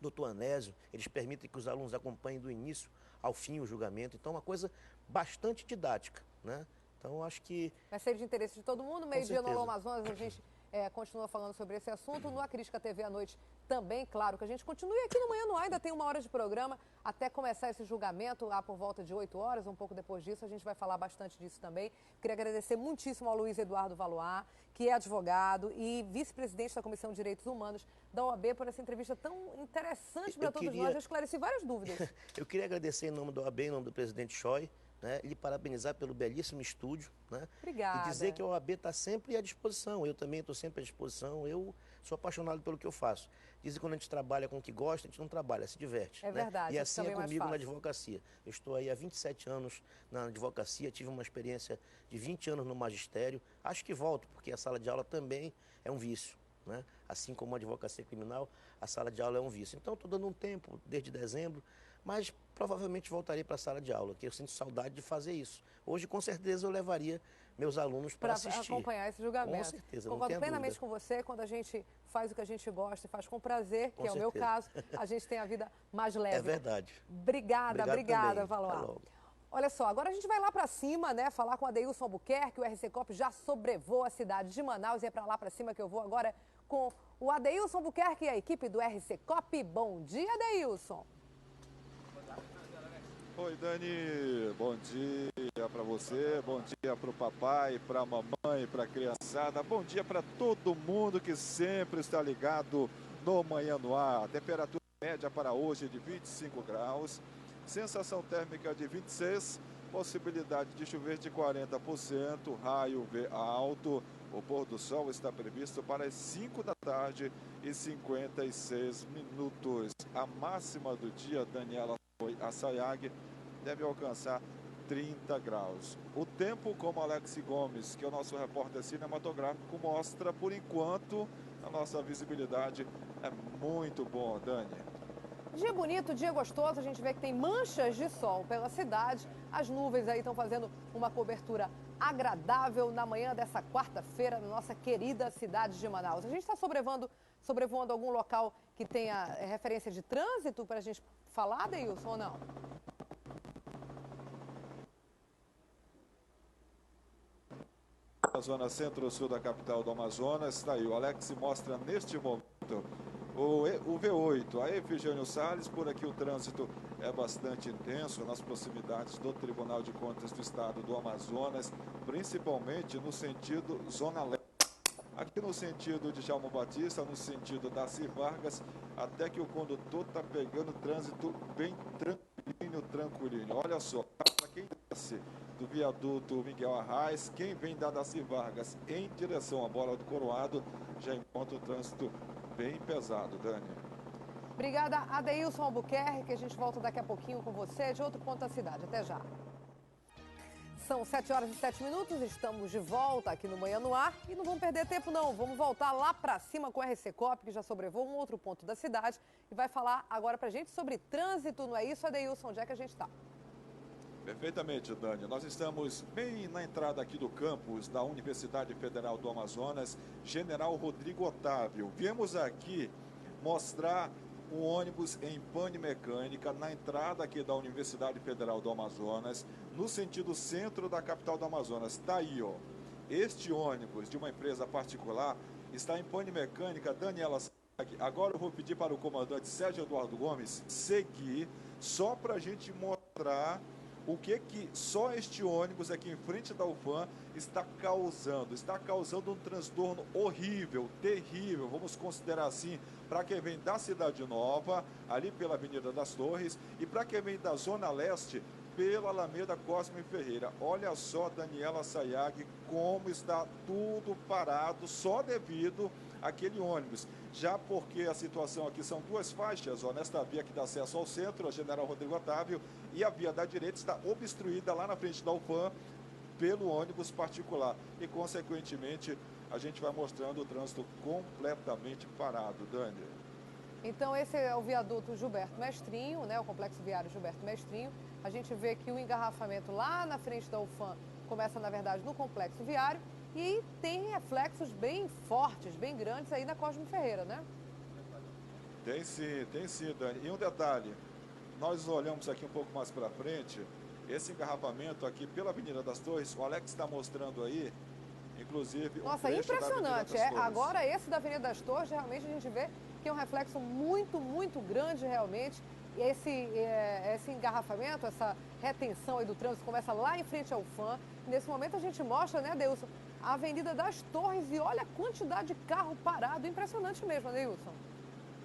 doutor Anésio. Eles permitem que os alunos acompanhem do início ao fim o julgamento. Então é uma coisa bastante didática, né? Então eu acho que... Vai ser de interesse de todo mundo. Meio-dia no Alô Amazonas a gente continua falando sobre esse assunto. No A Crítica TV à noite também, claro que a gente continua. E aqui no Manhã no Ar ainda tem 1 hora de programa até começar esse julgamento, lá por volta de 8 horas, um pouco depois disso. A gente vai falar bastante disso também. Queria agradecer muitíssimo ao Luiz Eduardo Valoar, que é advogado e vice-presidente da Comissão de Direitos Humanos da OAB, por essa entrevista tão interessante para todos nós. Eu esclareci várias dúvidas. Eu queria agradecer em nome da OAB, em nome do presidente Choi, né, e parabenizar pelo belíssimo estúdio, né? Obrigada. E dizer que a OAB está sempre à disposição. Eu também estou sempre à disposição. Eu sou apaixonado pelo que eu faço. Dizem que quando a gente trabalha com o que gosta, a gente não trabalha, se diverte. É verdade. E assim é mais comigo fácil. na advocacia. Eu estou aí há 27 anos na advocacia, tive uma experiência de 20 anos no magistério. Acho que volto, porque a sala de aula também é um vício, né? Assim como a advocacia criminal, a sala de aula é um vício. Então, estou dando um tempo, desde dezembro, mas provavelmente voltarei para a sala de aula, que eu sinto saudade de fazer isso. Hoje, com certeza, eu levaria meus alunos para assistir. Acompanhar esse julgamento. Com certeza, Concordo não tenha plenamente dúvida. com você. Quando a gente faz o que a gente gosta e faz com prazer, que Com é o meu certeza. caso, a gente tem a vida mais leve. É verdade. Obrigada, Valoar. Até logo. Olha só, agora a gente vai lá para cima, né, falar com a Adeilson Albuquerque. O RC Cop já sobrevoa a cidade de Manaus e é para lá para cima que eu vou agora com o Adeilson Albuquerque e a equipe do RC Cop. Bom dia, Adeilson. Oi, Dani, bom dia para você, bom dia para o papai, para a mamãe, para a criançada, bom dia para todo mundo que sempre está ligado no Manhã no Ar. Temperatura média para hoje de 25 graus, sensação térmica de 26, possibilidade de chover de 40%, raio V alto. O pôr do sol está previsto para as 5 da tarde e 56 minutos. A máxima do dia, Daniela Assayag, deve alcançar 30 graus. O tempo, como Alex Gomes, que é o nosso repórter cinematográfico, mostra, por enquanto, a nossa visibilidade é muito bom, Dani. Dia bonito, dia gostoso, a gente vê que tem manchas de sol pela cidade. As nuvens aí estão fazendo uma cobertura agradável na manhã dessa quarta-feira na nossa querida cidade de Manaus. A gente está sobrevoando algum local que tenha referência de trânsito para a gente falar, Deilson, ou não? A zona centro-sul da capital do Amazonas, está aí, o Alex mostra neste momento o V8, a Efigênio Salles. Por aqui o trânsito é bastante intenso nas proximidades do Tribunal de Contas do Estado do Amazonas, principalmente no sentido Zona Leste. Aqui no sentido de Djalma Batista, no sentido da Cir Vargas, até que o condutor está pegando trânsito bem tranquilinho. Olha só, para quem desce do viaduto Miguel Arraes, quem vem da Cir Vargas em direção à Bola do Coroado, já encontra o trânsito bem pesado, Dani. Obrigada, Adeilson Albuquerque, que a gente volta daqui a pouquinho com você de outro ponto da cidade. Até já. São 7 horas e 7 minutos, estamos de volta aqui no Manhã no Ar e não vamos perder tempo não, vamos voltar lá para cima com o RC Cop, que já sobrevoa um outro ponto da cidade e vai falar agora pra gente sobre trânsito, não é isso, Adeilson? Onde é que a gente está? Perfeitamente, Dani. Nós estamos bem na entrada aqui do campus da Universidade Federal do Amazonas, General Rodrigo Otávio. Viemos aqui mostrar um ônibus em pane mecânica na entrada aqui da Universidade Federal do Amazonas, no sentido centro da capital do Amazonas. Está aí, ó. Este ônibus de uma empresa particular está em pane mecânica. Daniela, agora eu vou pedir para o comandante Sérgio Eduardo Gomes seguir, só para a gente mostrar o que só este ônibus aqui em frente da UFAM está causando. Está causando um transtorno horrível, terrível, vamos considerar assim, para quem vem da Cidade Nova, ali pela Avenida das Torres, e para quem vem da Zona Leste, pela Alameda Cosme Ferreira. Olha só, Daniela Sayag, como está tudo parado, só devido àquele ônibus. Já porque a situação aqui são duas faixas, ó, nesta via que dá acesso ao centro, a General Rodrigo Otávio, e a via da direita está obstruída lá na frente da UFAM pelo ônibus particular. E, consequentemente, a gente vai mostrando o trânsito completamente parado. Dani. Então, esse é o viaduto Gilberto Mestrinho, né, o complexo viário Gilberto Mestrinho. A gente vê que o engarrafamento lá na frente da UFAM começa, na verdade, no complexo viário e tem reflexos bem fortes, bem grandes aí na Cosme Ferreira, né? Tem sim, Dani. E um detalhe, nós olhamos aqui um pouco mais para frente, esse engarrafamento aqui pela Avenida das Torres, o Alex está mostrando aí, inclusive, Nossa, impressionante. Agora esse da Avenida das Torres, realmente a gente vê que é um reflexo muito, muito grande realmente. E esse engarrafamento, essa retenção aí do trânsito começa lá em frente ao UFAM. Nesse momento a gente mostra, né, Adeilson, a Avenida das Torres e olha a quantidade de carro parado. Impressionante mesmo, Adeilson.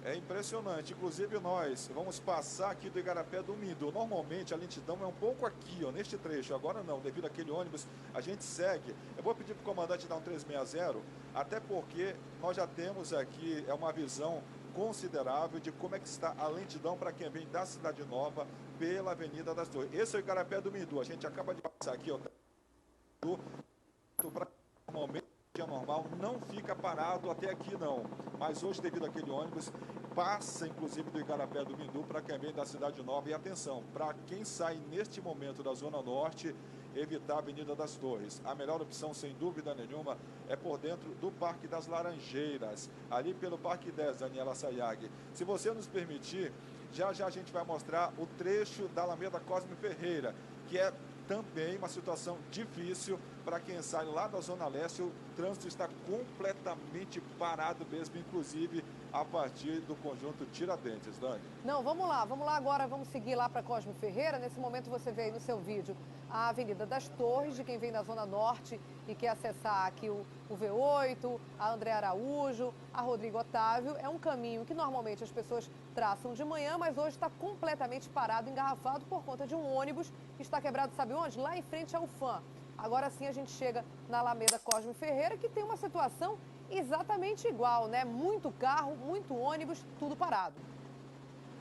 É impressionante. Inclusive nós vamos passar aqui do Igarapé do Mindu. Normalmente a lentidão é um pouco aqui, ó, neste trecho. Agora não, devido àquele ônibus, a gente segue. Eu vou pedir para o comandante dar um 360, até porque nós já temos aqui uma visão considerável de como é que está a lentidão para quem vem da Cidade Nova pela Avenida das Torres. Esse é o Igarapé do Mindu. A gente acaba de passar aqui, ó. Normalmente dia normal não fica parado até aqui não, mas hoje devido àquele ônibus passa inclusive do Igarapé do Mindu para quem vem da Cidade Nova. E atenção, para quem sai neste momento da Zona Norte, evitar a Avenida das Torres. A melhor opção, sem dúvida nenhuma, é por dentro do Parque das Laranjeiras, ali pelo Parque 10, Daniela Sayag. Se você nos permitir, já a gente vai mostrar o trecho da Alameda Cosme Ferreira, que é também uma situação difícil para quem sai lá da Zona Leste. O trânsito está completamente parado mesmo, inclusive a partir do conjunto Tiradentes, Dani. Não, vamos lá agora, vamos seguir lá para Cosme Ferreira. Nesse momento você vê aí no seu vídeo a Avenida das Torres, de quem vem da Zona Norte e quer acessar aqui o V8, a André Araújo, a Rodrigo Otávio. É um caminho que normalmente as pessoas traçam de manhã, mas hoje está completamente parado, engarrafado por conta de um ônibus que está quebrado, sabe onde? Lá em frente ao UFAM. Agora sim a gente chega na Alameda Cosme Ferreira, que tem uma situação exatamente igual, né? Muito carro, muito ônibus, tudo parado.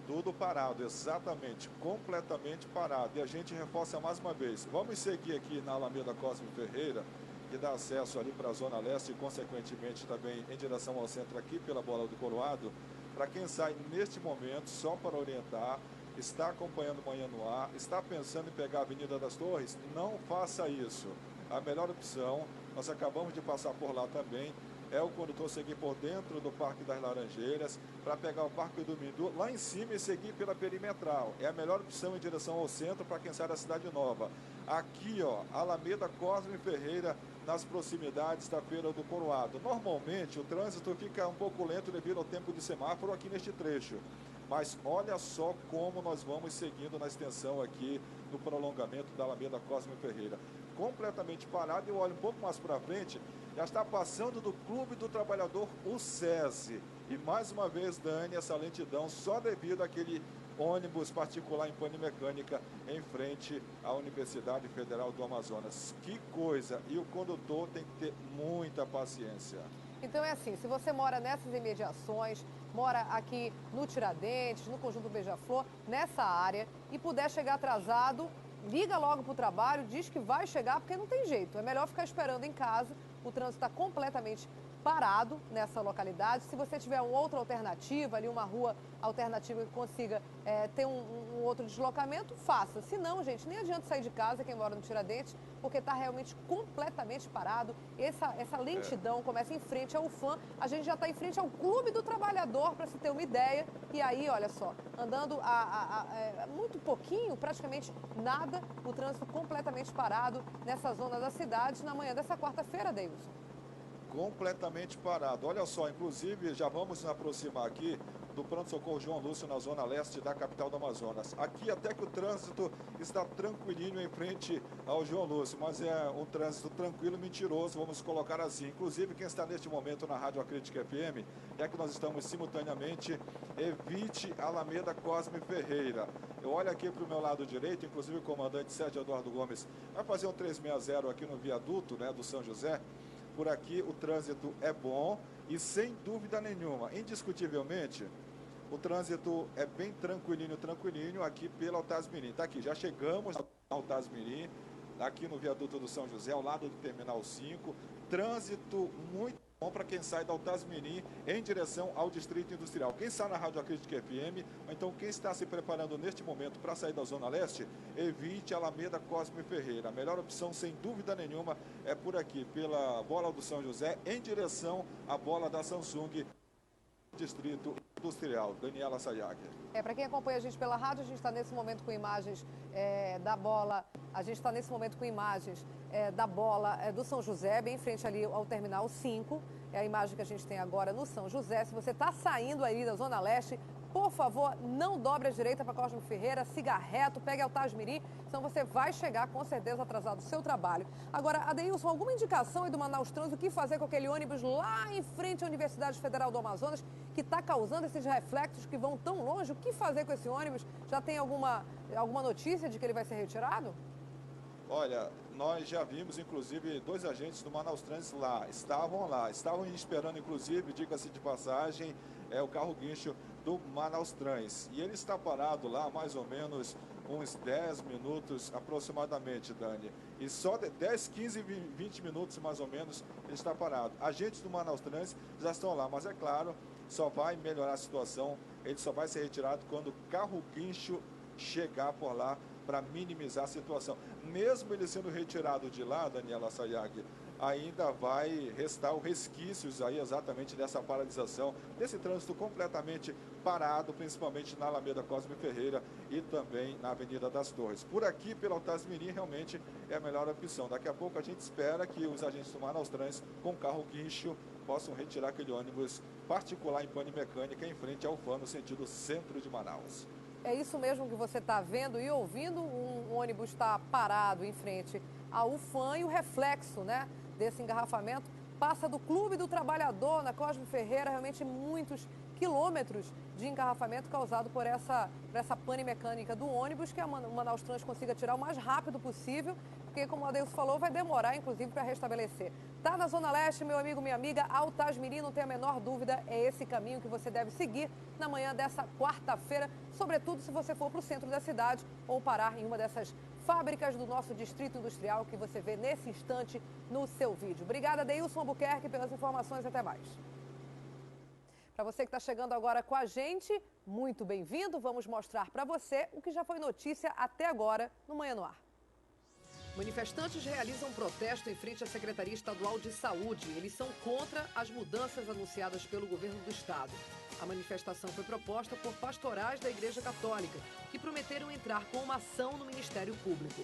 Tudo parado, exatamente, completamente parado. E a gente reforça mais uma vez. Vamos seguir aqui na Alameda Cosme Ferreira, que dá acesso ali para a Zona Leste e, consequentemente, também em direção ao centro aqui pela Bola do Coroado. Para quem sai neste momento, só para orientar, está acompanhando Manhã no Ar, está pensando em pegar a Avenida das Torres, não faça isso. A melhor opção, nós acabamos de passar por lá também, é o condutor seguir por dentro do Parque das Laranjeiras para pegar o Parque do Mindu lá em cima e seguir pela Perimetral. É a melhor opção em direção ao centro para quem sai da Cidade Nova. Aqui, ó, Alameda Cosme Ferreira, nas proximidades da Feira do Coroado. Normalmente o trânsito fica um pouco lento devido ao tempo de semáforo aqui neste trecho. Mas olha só como nós vamos seguindo na extensão aqui do prolongamento da Alameda Cosme Ferreira. Completamente parado. Eu olho um pouco mais para frente, já está passando do Clube do Trabalhador, o SESI. E mais uma vez, Dani, essa lentidão só devido àquele ônibus particular em pane mecânica em frente à Universidade Federal do Amazonas. Que coisa! E o condutor tem que ter muita paciência. Então é assim, se você mora nessas imediações, mora aqui no Tiradentes, no Conjunto Beija-Flor, nessa área, e puder chegar atrasado, liga logo para o trabalho, diz que vai chegar, porque não tem jeito. É melhor ficar esperando em casa. O trânsito está completamente parado nessa localidade. Se você tiver uma outra alternativa, ali uma rua alternativa que consiga ter um outro deslocamento, faça. Se não, gente, nem adianta sair de casa, quem mora no Tiradentes, porque está realmente completamente parado. Essa lentidão começa em frente ao UFAM, a gente já está em frente ao Clube do Trabalhador, para se ter uma ideia. E aí, olha só, andando muito pouquinho, praticamente nada, o trânsito completamente parado nessa zona da cidade na manhã dessa quarta-feira, Deilson. Completamente parado. Olha só, inclusive, já vamos nos aproximar aqui do pronto-socorro João Lúcio, na zona leste da capital do Amazonas. Aqui até que o trânsito está tranquilinho em frente ao João Lúcio, mas é um trânsito tranquilo e mentiroso, vamos colocar assim. Inclusive, quem está neste momento na Rádio Acrítica FM, é que nós estamos simultaneamente, evite Alameda Cosme Ferreira. Eu olho aqui para o meu lado direito, inclusive o comandante Sérgio Eduardo Gomes vai fazer um 360 aqui no viaduto, né, do São José. Por aqui o trânsito é bom e sem dúvida nenhuma, indiscutivelmente, o trânsito é bem tranquilinho aqui pela Altasmirim. Está aqui, já chegamos ao Altasmirim, aqui no viaduto do São José, ao lado do Terminal 5. Trânsito muito bom para quem sai da Altasmirim em direção ao Distrito Industrial. Quem está na Rádio Acrítica FM, ou então quem está se preparando neste momento para sair da Zona Leste, evite Alameda Cosme Ferreira. A melhor opção, sem dúvida nenhuma, é por aqui, pela Bola do São José, em direção à Bola da Samsung, Distrito Industrial. Daniela Sayag. Para quem acompanha a gente pela rádio, a gente está nesse momento com imagens da bola, da bola do São José, bem em frente ali ao Terminal 5. É a imagem que a gente tem agora no São José. Se você está saindo aí da Zona Leste, por favor, não dobre à direita para Cosme Ferreira, siga reto, pegue Altasmirim, senão você vai chegar com certeza atrasado do seu trabalho. Agora, Adeilson, alguma indicação aí do Manaus Trânsito, o que fazer com aquele ônibus lá em frente à Universidade Federal do Amazonas, que está causando esses reflexos que vão tão longe? O que fazer com esse ônibus? Já tem alguma notícia de que ele vai ser retirado? Olha, nós já vimos, inclusive, 2 agentes do Manaus Trânsito estavam esperando, inclusive, diga-se de passagem, o carro guincho do Manaus Trans. E ele está parado lá mais ou menos uns 10 minutos aproximadamente, Dani. E só 10, 15, 20 minutos mais ou menos ele está parado. Agentes do Manaus Trans já estão lá, mas é claro, só vai melhorar a situação, ele só vai ser retirado quando o carro guincho chegar por lá para minimizar a situação. Mesmo ele sendo retirado de lá, Daniela Sayag, ainda vai restar os resquícios aí exatamente dessa paralisação, desse trânsito completamente parado, principalmente na Alameda Cosme Ferreira e também na Avenida das Torres. Por aqui, pela Altasmirim, realmente é a melhor opção. Daqui a pouco a gente espera que os agentes do Manaus Trans, com carro guincho, possam retirar aquele ônibus particular em pane mecânica em frente ao UFAM, no sentido centro de Manaus. É isso mesmo que você está vendo e ouvindo, um ônibus está parado em frente ao UFAM e o reflexo, né, desse engarrafamento passa do Clube do Trabalhador, na Cosme Ferreira, realmente muitos quilômetros de engarrafamento causado por essa pane mecânica do ônibus, que a Manaus Trans consiga tirar o mais rápido possível, porque, como o Adeilson falou, vai demorar, inclusive, para restabelecer. Tá na Zona Leste, meu amigo, minha amiga, Altasmirim, não tem a menor dúvida, é esse caminho que você deve seguir na manhã dessa quarta-feira, sobretudo se você for para o centro da cidade ou parar em uma dessas fábricas do nosso distrito industrial que você vê nesse instante no seu vídeo. Obrigada, Deilson Albuquerque, pelas informações. Até mais. Para você que está chegando agora com a gente, muito bem-vindo. Vamos mostrar para você o que já foi notícia até agora no Manhã no Ar. Manifestantes realizam protesto em frente à Secretaria Estadual de Saúde. Eles são contra as mudanças anunciadas pelo governo do estado. A manifestação foi proposta por pastorais da Igreja Católica, que prometeram entrar com uma ação no Ministério Público.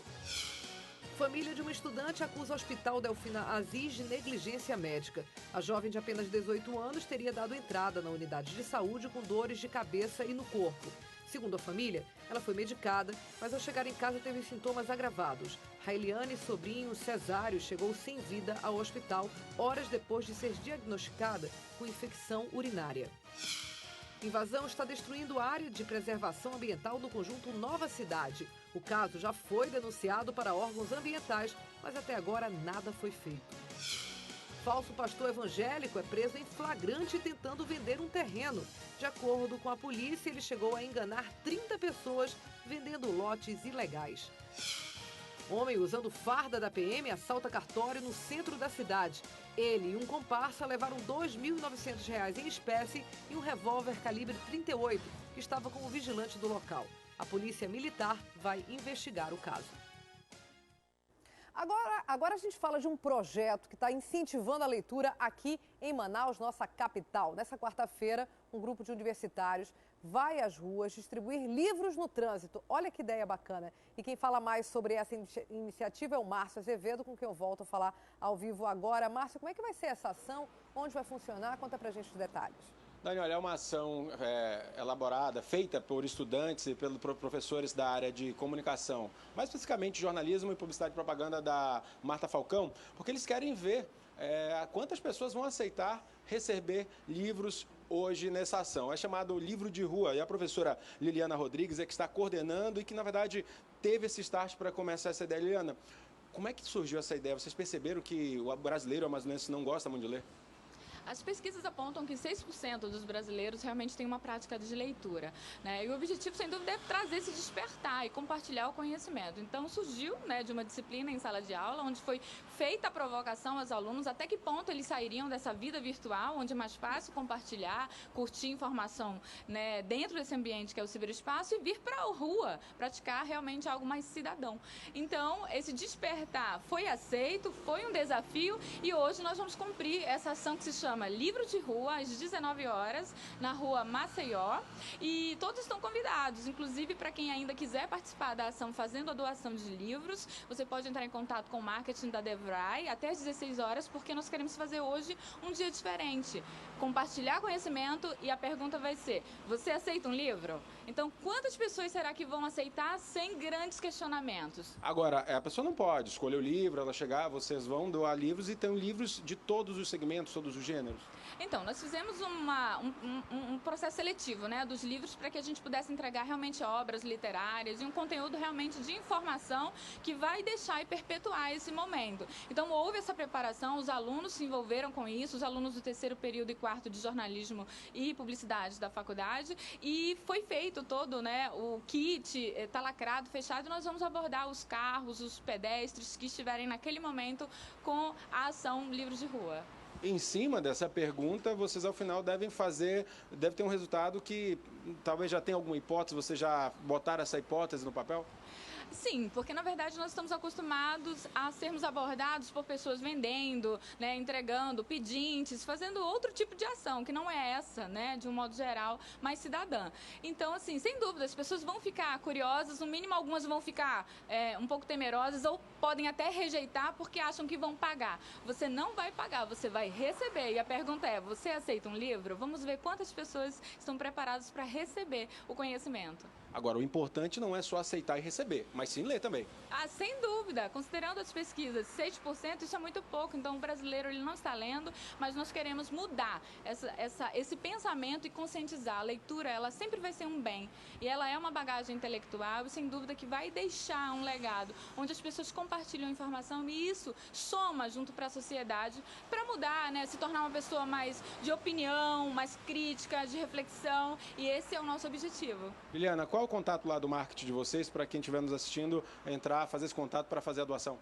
Família de uma estudante acusa o Hospital Delfina Aziz de negligência médica. A jovem de apenas 18 anos teria dado entrada na unidade de saúde com dores de cabeça e no corpo. Segundo a família, ela foi medicada, mas ao chegar em casa teve sintomas agravados. Raeliane Sobrinho Cesário chegou sem vida ao hospital horas depois de ser diagnosticada com infecção urinária. Invasão está destruindo a área de preservação ambiental no conjunto Nova Cidade. O caso já foi denunciado para órgãos ambientais, mas até agora nada foi feito. Falso pastor evangélico é preso em flagrante tentando vender um terreno. De acordo com a polícia, ele chegou a enganar 30 pessoas vendendo lotes ilegais. Homem usando farda da PM assalta cartório no centro da cidade. Ele e um comparsa levaram R$ 2.900 em espécie e um revólver calibre 38, que estava com o vigilante do local. A polícia militar vai investigar o caso. Agora a gente fala de um projeto que está incentivando a leitura aqui em Manaus, nossa capital. Nessa quarta-feira, um grupo de universitários vai às ruas distribuir livros no trânsito. Olha que ideia bacana. E quem fala mais sobre essa iniciativa é o Márcio Azevedo, com quem eu volto a falar ao vivo agora. Márcio, como é que vai ser essa ação? Onde vai funcionar? Conta pra gente os detalhes. Daniel, é uma ação elaborada, feita por estudantes e pelos professores da área de comunicação, mais especificamente jornalismo e publicidade e propaganda da Marta Falcão, porque eles querem ver quantas pessoas vão aceitar receber livros hoje nessa ação. É chamado Livro de Rua e a professora Liliana Rodrigues é que está coordenando e que, na verdade, teve esse start para começar essa ideia. Liliana, como é que surgiu essa ideia? Vocês perceberam que o brasileiro, o amazoense, não gosta muito de ler? As pesquisas apontam que 6% dos brasileiros realmente têm uma prática de leitura, né? E o objetivo, sem dúvida, é trazer esse despertar e compartilhar o conhecimento. Então, surgiu, né, de uma disciplina em sala de aula, onde foi feita a provocação aos alunos até que ponto eles sairiam dessa vida virtual, onde é mais fácil compartilhar, curtir informação, né, dentro desse ambiente que é o ciberespaço, e vir para a rua, praticar realmente algo mais cidadão. Então, esse despertar foi aceito, foi um desafio, e hoje nós vamos cumprir essa ação que se chama Livro de Rua, às 19 horas, na rua Maceió, e todos estão convidados, inclusive para quem ainda quiser participar da ação fazendo a doação de livros, você pode entrar em contato com o marketing da DeVry até às 16 horas, porque nós queremos fazer hoje um dia diferente, compartilhar conhecimento, e a pergunta vai ser, você aceita um livro? Então, quantas pessoas será que vão aceitar sem grandes questionamentos? Agora, a pessoa não pode escolher o livro, ela chegar, vocês vão doar livros, e tem livros de todos os segmentos, todos os gêneros. Então, nós fizemos um processo seletivo, né, dos livros para que a gente pudesse entregar realmente obras literárias e um conteúdo realmente de informação que vai deixar e perpetuar esse momento. Então, houve essa preparação, os alunos se envolveram com isso, os alunos do 3º período e 4º de jornalismo e publicidade da faculdade, e foi feito todo, né, o kit, está lacrado, fechado, e nós vamos abordar os carros, os pedestres que estiverem naquele momento com a ação Livros de Rua. Em cima dessa pergunta, vocês ao final deve ter um resultado que talvez já tenha alguma hipótese, vocês já botaram essa hipótese no papel? Sim, porque na verdade nós estamos acostumados a sermos abordados por pessoas vendendo, né, entregando, pedintes, fazendo outro tipo de ação, que não é essa, né, de um modo geral, mais cidadã. Então, assim, sem dúvida, as pessoas vão ficar curiosas, no mínimo algumas vão ficar um pouco temerosas ou podem até rejeitar porque acham que vão pagar. Você não vai pagar, você vai receber. E a pergunta é, você aceita um livro? Vamos ver quantas pessoas estão preparadas para receber o conhecimento. Agora, o importante não é só aceitar e receber, mas sim ler também. Ah, sem dúvida. Considerando as pesquisas, 6%, isso é muito pouco. Então, o brasileiro ele não está lendo, mas nós queremos mudar esse pensamento e conscientizar. A leitura, ela sempre vai ser um bem. E ela é uma bagagem intelectual e, sem dúvida, que vai deixar um legado, onde as pessoas compartilham informação e isso soma junto para a sociedade para mudar, né? Se tornar uma pessoa mais de opinião, mais crítica, de reflexão. E esse é o nosso objetivo. Liliana, qual é o contato lá do marketing de vocês para quem estiver nos assistindo entrar, fazer esse contato para fazer a doação?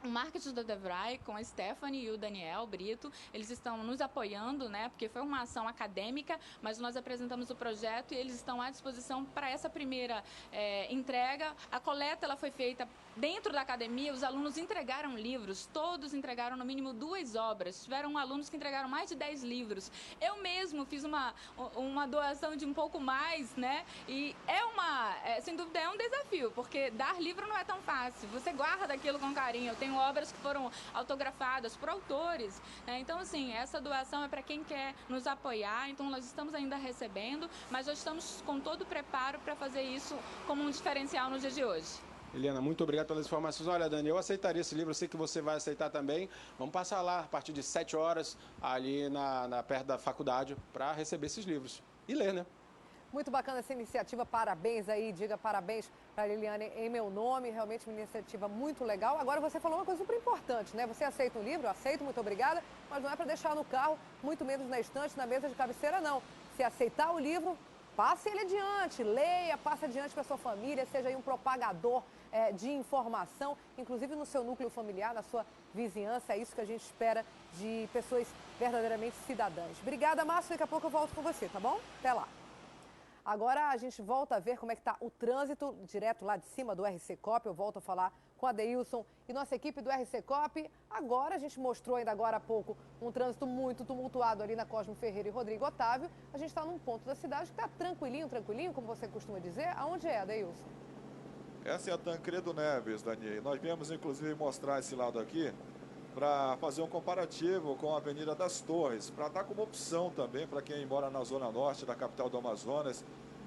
O marketing da DeVry, com a Stephanie e o Daniel Brito, eles estão nos apoiando, né? Porque foi uma ação acadêmica, mas nós apresentamos o projeto e eles estão à disposição para essa primeira entrega. A coleta ela foi feita dentro da academia, os alunos entregaram livros, todos entregaram no mínimo 2 obras. Tiveram alunos que entregaram mais de 10 livros. Eu mesmo fiz uma doação de um pouco mais, né? E sem dúvida, é um desafio, porque dar livro não é tão fácil. Você guarda aquilo com carinho. Eu tenho obras que foram autografadas por autores, né? Então, assim, essa doação é para quem quer nos apoiar. Então, nós estamos ainda recebendo, mas já estamos com todo o preparo para fazer isso como um diferencial no dia de hoje. Eliana, muito obrigado pelas informações. Olha, Dani, eu aceitaria esse livro, eu sei que você vai aceitar também. Vamos passar lá a partir de 7 horas, ali perto da faculdade, para receber esses livros e ler, né? Muito bacana essa iniciativa, parabéns aí, diga parabéns para a Liliane em meu nome, realmente uma iniciativa muito legal. Agora você falou uma coisa super importante, né? Você aceita um livro? Aceito, muito obrigada, mas não é para deixar no carro, muito menos na estante, na mesa de cabeceira, não. Se aceitar o livro, passe ele adiante, leia, passe adiante para sua família, seja aí um propagador de informação, inclusive no seu núcleo familiar, na sua vizinhança. É isso que a gente espera de pessoas verdadeiramente cidadãs. Obrigada, Márcio. Daqui a pouco eu volto com você, tá bom? Até lá. Agora a gente volta a ver como é que está o trânsito direto lá de cima do RC Cop. Eu volto a falar com a Deilson e nossa equipe do RC Cop. Agora a gente mostrou ainda agora há pouco um trânsito muito tumultuado ali na Cosmo Ferreira e Rodrigo Otávio. A gente está num ponto da cidade que está tranquilinho, como você costuma dizer. Aonde é, Deilson? Essa é a Tancredo Neves, Dani. Nós viemos inclusive mostrar esse lado aqui para fazer um comparativo com a Avenida das Torres, para dar como opção também para quem mora na zona norte da capital do Amazonas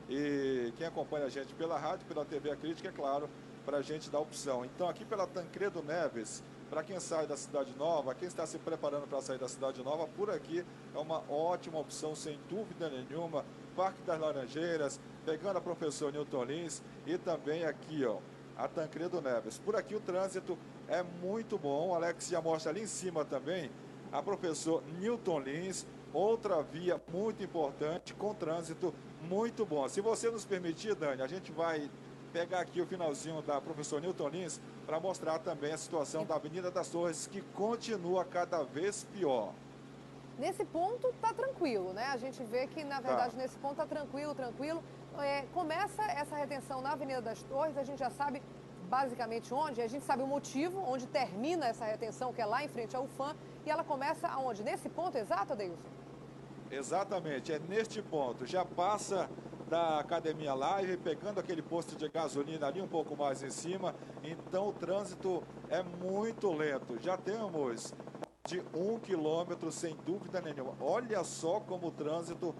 e quem acompanha a gente pela rádio, pela TV A Crítica, é claro, para a gente dar opção. Então aqui pela Tancredo Neves, para quem sai da Cidade Nova, quem está se preparando para sair da Cidade Nova, por aqui é uma ótima opção, sem dúvida nenhuma. Parque das Laranjeiras, pegando a Professor Newton Lins e também aqui, ó, a Tancredo Neves. Por aqui o trânsito é muito bom. O Alex já mostra ali em cima também a Professor Newton Lins, outra via muito importante com trânsito muito bom. Se você nos permitir, Dani, a gente vai pegar aqui o finalzinho da Professor Newton Lins para mostrar também a situação da Avenida das Torres, que continua cada vez pior. Nesse ponto tá tranquilo, né? A gente vê que, na verdade, nesse ponto tá tranquilo. Começa essa retenção na Avenida das Torres, a gente já sabe basicamente onde, a gente sabe o motivo, onde termina essa retenção, que é lá em frente ao UFAM, e ela começa aonde? Nesse ponto exato, Adeilson? Exatamente, é neste ponto. Já passa da Academia Live, pegando aquele posto de gasolina ali um pouco mais em cima, então o trânsito é muito lento. Já temos de 1 quilômetro, sem dúvida nenhuma. Olha só como o trânsito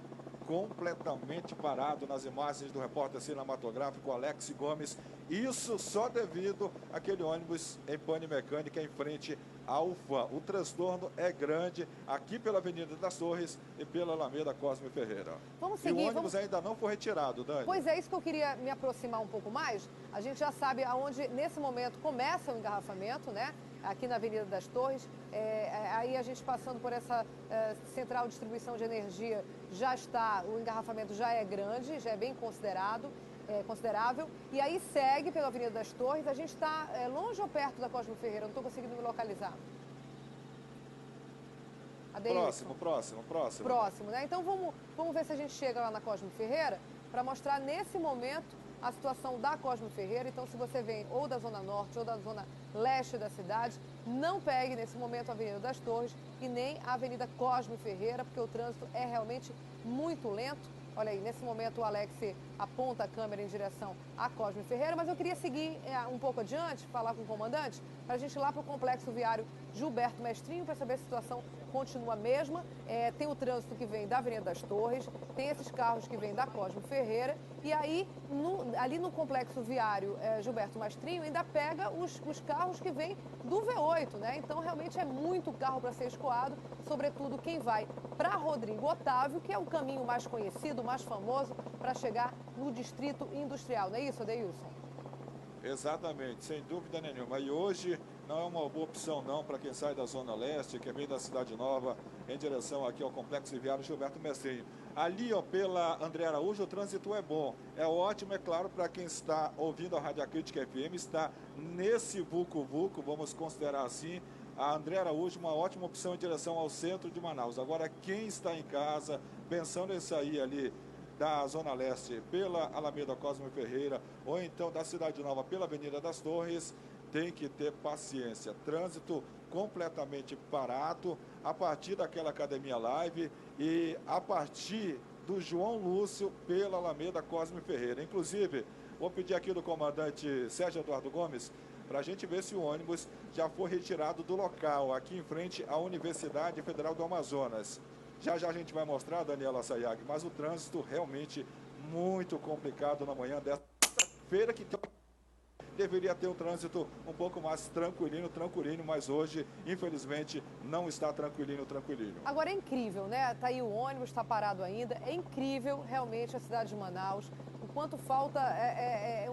completamente parado nas imagens do repórter cinematográfico Alex Gomes. Isso só devido àquele ônibus em pane mecânica em frente ao UFAM. O transtorno é grande aqui pela Avenida das Torres e pela Alameda Cosme Ferreira. Vamos seguir, e o ônibus ainda não foi retirado, Dani. Pois é, isso que eu queria me aproximar um pouco mais. A gente já sabe aonde, nesse momento, começa o engarrafamento, né? Aqui na Avenida das Torres. Aí a gente passando por essa central de distribuição de energia, o engarrafamento já é grande, já é bem considerável. E aí segue pela Avenida das Torres. A gente está longe ou perto da Cosmo Ferreira? Não estou conseguindo me localizar. Próximo, né? Então vamos ver se a gente chega lá na Cosmo Ferreira para mostrar nesse momento a situação da Cosmo Ferreira. Então, se você vem ou da Zona Norte ou da Zona Leste da cidade, não pegue nesse momento a Avenida das Torres e nem a Avenida Cosmo Ferreira, porque o trânsito é realmente muito lento. Olha aí, nesse momento o Alex aponta a câmera em direção à Cosme Ferreira, mas eu queria seguir um pouco adiante, falar com o comandante, para a gente ir lá para o Complexo Viário Gilberto Mestrinho, para saber se a situação continua a mesma. Tem o trânsito que vem da Avenida das Torres, tem esses carros que vêm da Cosme Ferreira, e aí ali no Complexo Viário Gilberto Mestrinho ainda pega os carros que vêm do V8, né? Então realmente é muito carro para ser escoado, sobretudo quem vai para Rodrigo Otávio, que é o caminho mais conhecido, mais famoso, para chegar no Distrito Industrial. Não é isso, Adeilson? Exatamente, sem dúvida nenhuma. E hoje não é uma boa opção não para quem sai da Zona Leste, que vem da Cidade Nova, em direção aqui ao Complexo Viário Gilberto Mestrinho. Ali, ó, pela André Araújo, o trânsito é bom. É ótimo, é claro, para quem está ouvindo a Rádio Crítica FM, está nesse vulco-vulco, vamos considerar assim. A André Araújo, uma ótima opção em direção ao centro de Manaus. Agora, quem está em casa, pensando em sair ali da Zona Leste pela Alameda Cosme Ferreira, ou então da Cidade Nova pela Avenida das Torres, tem que ter paciência. Trânsito completamente parado a partir daquela Academia Live e a partir do João Lúcio pela Alameda Cosme Ferreira. Inclusive, vou pedir aqui do comandante Sérgio Eduardo Gomes para a gente ver se o ônibus já foi retirado do local, aqui em frente à Universidade Federal do Amazonas. Já a gente vai mostrar, Daniela Sayag, mas o trânsito realmente muito complicado na manhã dessa feira, que deveria ter um trânsito um pouco mais tranquilinho, mas hoje, infelizmente, não está tranquilinho. Agora é incrível, né? Tá aí o ônibus, está parado ainda. É incrível, realmente, a cidade de Manaus. quanto falta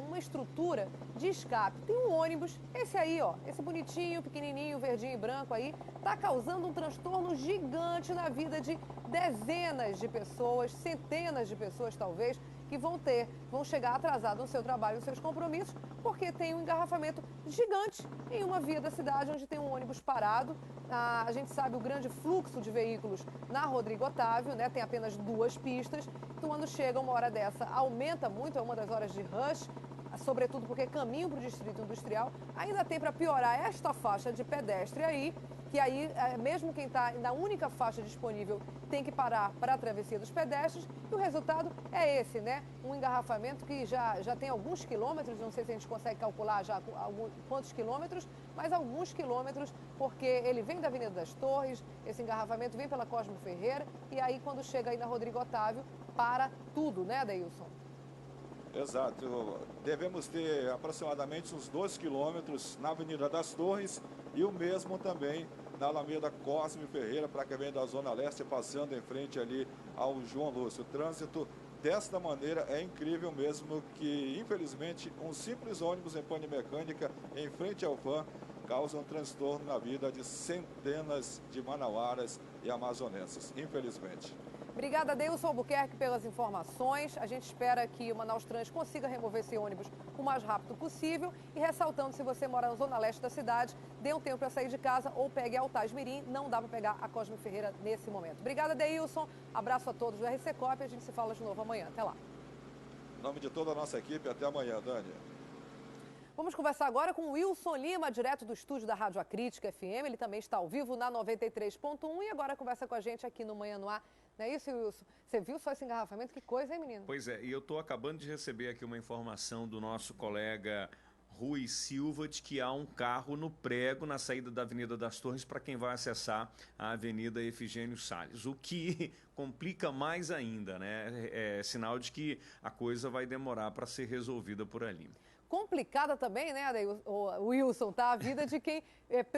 uma estrutura de escape. Tem um ônibus, esse aí, ó, esse bonitinho, pequenininho, verdinho e branco aí, está causando um transtorno gigante na vida de dezenas de pessoas, centenas de pessoas talvez, que vão chegar atrasados no seu trabalho, nos seus compromissos, porque tem um engarrafamento gigante em uma via da cidade onde tem um ônibus parado. A gente sabe o grande fluxo de veículos na Rodrigo Otávio, né? Tem apenas 2 pistas. Então, quando chega uma hora dessa, aumenta muito, é uma das horas de rush, sobretudo porque caminho para o Distrito Industrial. Ainda tem para piorar esta faixa de pedestre aí, que aí, mesmo quem está na única faixa disponível, tem que parar para a travessia dos pedestres. E o resultado é esse, né? Um engarrafamento que já tem alguns quilômetros, não sei se a gente consegue calcular já quantos quilômetros, mas alguns quilômetros, porque ele vem da Avenida das Torres, esse engarrafamento vem pela Cosmo Ferreira, e aí quando chega aí na Rodrigo Otávio, para tudo, né, Adeilson? Exato. Devemos ter aproximadamente uns 2 quilômetros na Avenida das Torres e o mesmo também na Alameda Cosme Ferreira, para quem vem da Zona Leste, passando em frente ali ao João Lúcio. O trânsito desta maneira é incrível mesmo, que infelizmente um simples ônibus em pane mecânica em frente ao FAM causa um transtorno na vida de centenas de manauaras e amazonenses, infelizmente. Obrigada, Adeilson Albuquerque, pelas informações. A gente espera que o Manaus Trans consiga remover esse ônibus o mais rápido possível. E ressaltando, se você mora na zona leste da cidade, dê um tempo para sair de casa ou pegue a Altaz Mirim. Não dá para pegar a Cosme Ferreira nesse momento. Obrigada, Adeilson. Abraço a todos do RC Cop. A gente se fala de novo amanhã. Até lá. Em nome de toda a nossa equipe, até amanhã, Dani. Vamos conversar agora com o Wilson Lima, direto do estúdio da Rádio Acrítica FM. Ele também está ao vivo na 93.1 e agora conversa com a gente aqui no Manhã no Ar. Não é isso, Wilson? Você viu só esse engarrafamento? Que coisa, hein, menino? Pois é, e eu estou acabando de receber aqui uma informação do nosso colega Rui Silva de que há um carro no prego na saída da Avenida das Torres para quem vai acessar a Avenida Efigênio Salles, o que complica mais ainda, né? É sinal de que a coisa vai demorar para ser resolvida por ali. Complicada também, né, o Wilson, tá? A vida de quem,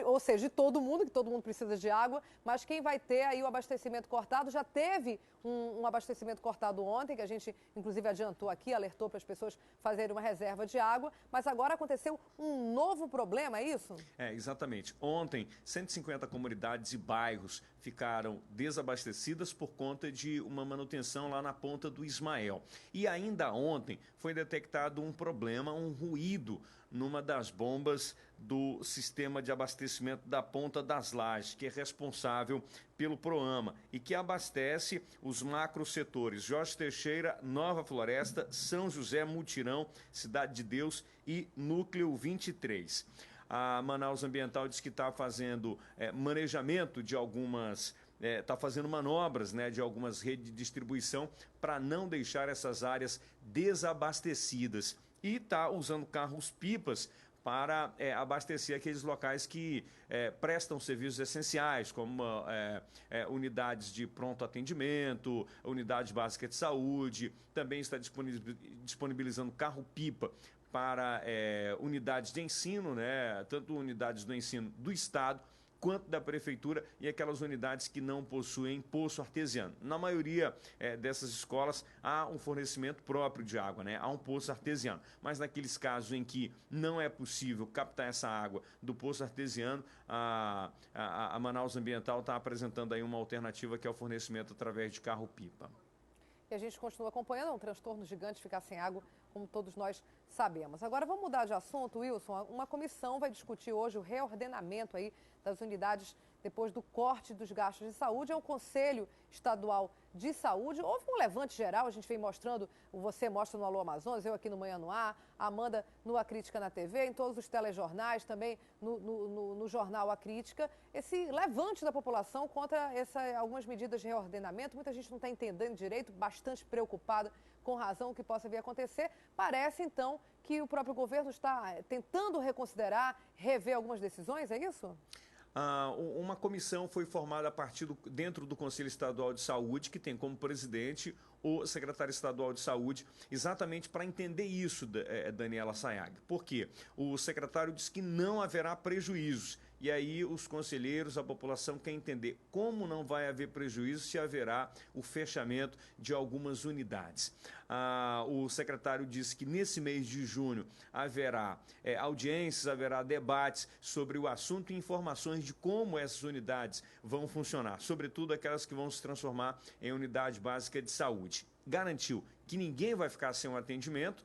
ou seja, de todo mundo, que todo mundo precisa de água, mas quem vai ter aí o abastecimento cortado, já teve um abastecimento cortado ontem, que a gente inclusive adiantou aqui, alertou para as pessoas fazerem uma reserva de água, mas agora aconteceu um novo problema, é isso? É, exatamente. Ontem, 150 comunidades e bairros ficaram desabastecidas por conta de uma manutenção lá na ponta do Ismael. E ainda ontem foi detectado um problema, um ruído numa das bombas do sistema de abastecimento da Ponta das Lajes, que é responsável pelo Proama e que abastece os macrosetores Jorge Teixeira, Nova Floresta, São José, Mutirão, Cidade de Deus e Núcleo 23. A Manaus Ambiental diz que está fazendo manejamento de algumas... está fazendo manobras, né, de algumas redes de distribuição para não deixar essas áreas desabastecidas. E está usando carros-pipas para abastecer aqueles locais que prestam serviços essenciais, como unidades de pronto atendimento, unidades básicas de saúde. Também está disponibilizando carro-pipa para unidades de ensino, né, tanto unidades do ensino do Estado, quanto da Prefeitura e aquelas unidades que não possuem poço artesiano. Na maioria dessas escolas há um fornecimento próprio de água, né? Há um poço artesiano. Mas naqueles casos em que não é possível captar essa água do poço artesiano, a Manaus Ambiental está apresentando aí uma alternativa que é o fornecimento através de carro-pipa. E a gente continua acompanhando, é um transtorno gigante ficar sem água, como todos nós sabemos. Agora vamos mudar de assunto, Wilson. Uma comissão vai discutir hoje o reordenamento aí das unidades depois do corte dos gastos de saúde. É um Conselho Estadual de Saúde. Houve um levante geral, a gente vem mostrando, você mostra no Alô Amazonas, eu aqui no Manhã no Ar, a Amanda no A Crítica na TV, em todos os telejornais, também no jornal A Crítica, esse levante da população contra algumas medidas de reordenamento. Muita gente não está entendendo direito, bastante preocupada, com razão, o que possa vir a acontecer. Parece, então, que o próprio governo está tentando reconsiderar, rever algumas decisões, é isso? Uma comissão foi formada dentro do Conselho Estadual de Saúde, que tem como presidente o secretário estadual de Saúde, exatamente para entender isso, Daniela Sayag. Por quê? O secretário disse que não haverá prejuízos. E aí os conselheiros, a população quer entender como não vai haver prejuízo se haverá o fechamento de algumas unidades. O secretário disse que nesse mês de junho haverá audiências, haverá debates sobre o assunto e informações de como essas unidades vão funcionar, sobretudo aquelas que vão se transformar em unidade básica de saúde. Garantiu que ninguém vai ficar sem um atendimento.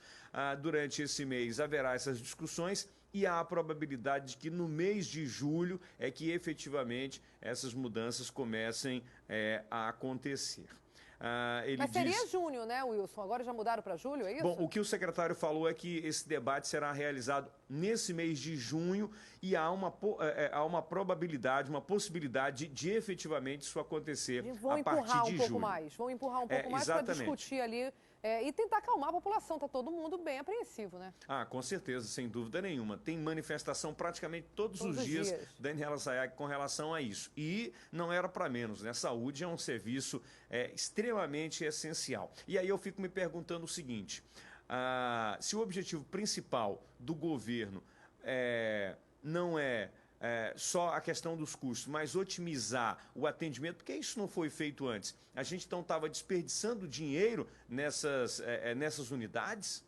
Durante esse mês haverá essas discussões e há a probabilidade de que no mês de julho é que efetivamente essas mudanças comecem a acontecer. Mas seria junho, né, Wilson? Agora já mudaram para julho, é isso? Bom, o que o secretário falou é que esse debate será realizado nesse mês de junho e há uma probabilidade, uma possibilidade de efetivamente isso acontecer a partir de julho. Vão empurrar um pouco mais para discutir ali e tentar acalmar a população. Está todo mundo bem apreensivo, né? Com certeza, sem dúvida nenhuma. Tem manifestação praticamente todos os dias, Daniela Sayag, com relação a isso. E não era para menos, né? Saúde é um serviço extremamente essencial. E aí eu fico me perguntando o seguinte, se o objetivo principal do governo não é só a questão dos custos, mas otimizar o atendimento, porque isso não foi feito antes. A gente então estava desperdiçando dinheiro nessas unidades?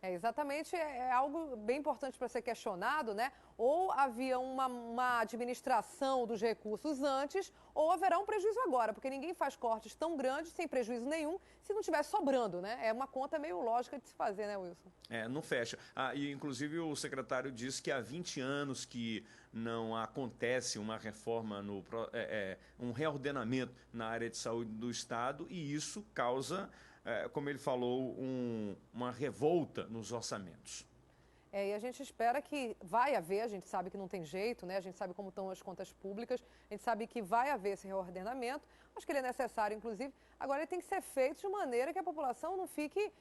Exatamente, é algo bem importante para ser questionado, né? Ou havia uma administração dos recursos antes, ou haverá um prejuízo agora, porque ninguém faz cortes tão grandes sem prejuízo nenhum se não estiver sobrando, né? É uma conta meio lógica de se fazer, né, Wilson? Não fecha. E inclusive o secretário disse que há 20 anos que não acontece uma reforma, um reordenamento na área de saúde do Estado, e isso causa, como ele falou, uma revolta nos orçamentos. E a gente espera que vai haver, a gente sabe que não tem jeito, né? A gente sabe como estão as contas públicas, a gente sabe que vai haver esse reordenamento, acho que ele é necessário, inclusive. Agora, ele tem que ser feito de maneira que a população não fique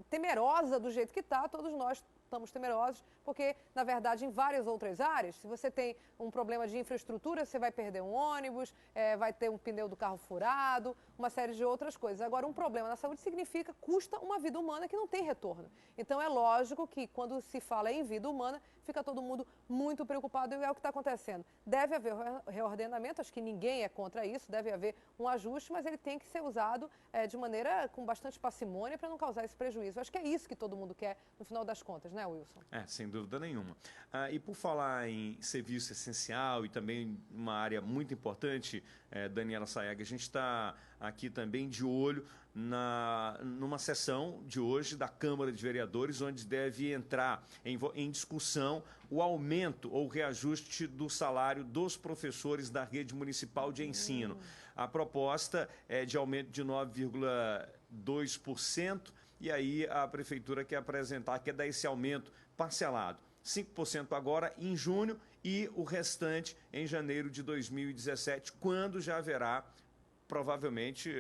temerosa do jeito que está. Todos nós estamos temerosos, porque, na verdade, em várias outras áreas, se você tem um problema de infraestrutura, você vai perder um ônibus, vai ter um pneu do carro furado, uma série de outras coisas. Agora, um problema na saúde custa uma vida humana que não tem retorno. Então, é lógico que, quando se fala em vida humana, fica todo mundo muito preocupado, e é o que está acontecendo. Deve haver reordenamento, acho que ninguém é contra isso, deve haver um ajuste, mas ele tem que ser usado de maneira com bastante parcimônia para não causar esse prejuízo. Acho que é isso que todo mundo quer, no final das contas, né, Wilson? Sem dúvida nenhuma. E por falar em serviço essencial e também uma área muito importante, Daniela Sayag, a gente está aqui também de olho numa sessão de hoje da Câmara de Vereadores, onde deve entrar em discussão o aumento ou reajuste do salário dos professores da rede municipal de ensino. A proposta é de aumento de 9,2%, e aí a Prefeitura quer dar esse aumento parcelado. 5% agora em junho e o restante em janeiro de 2017, quando já haverá, provavelmente,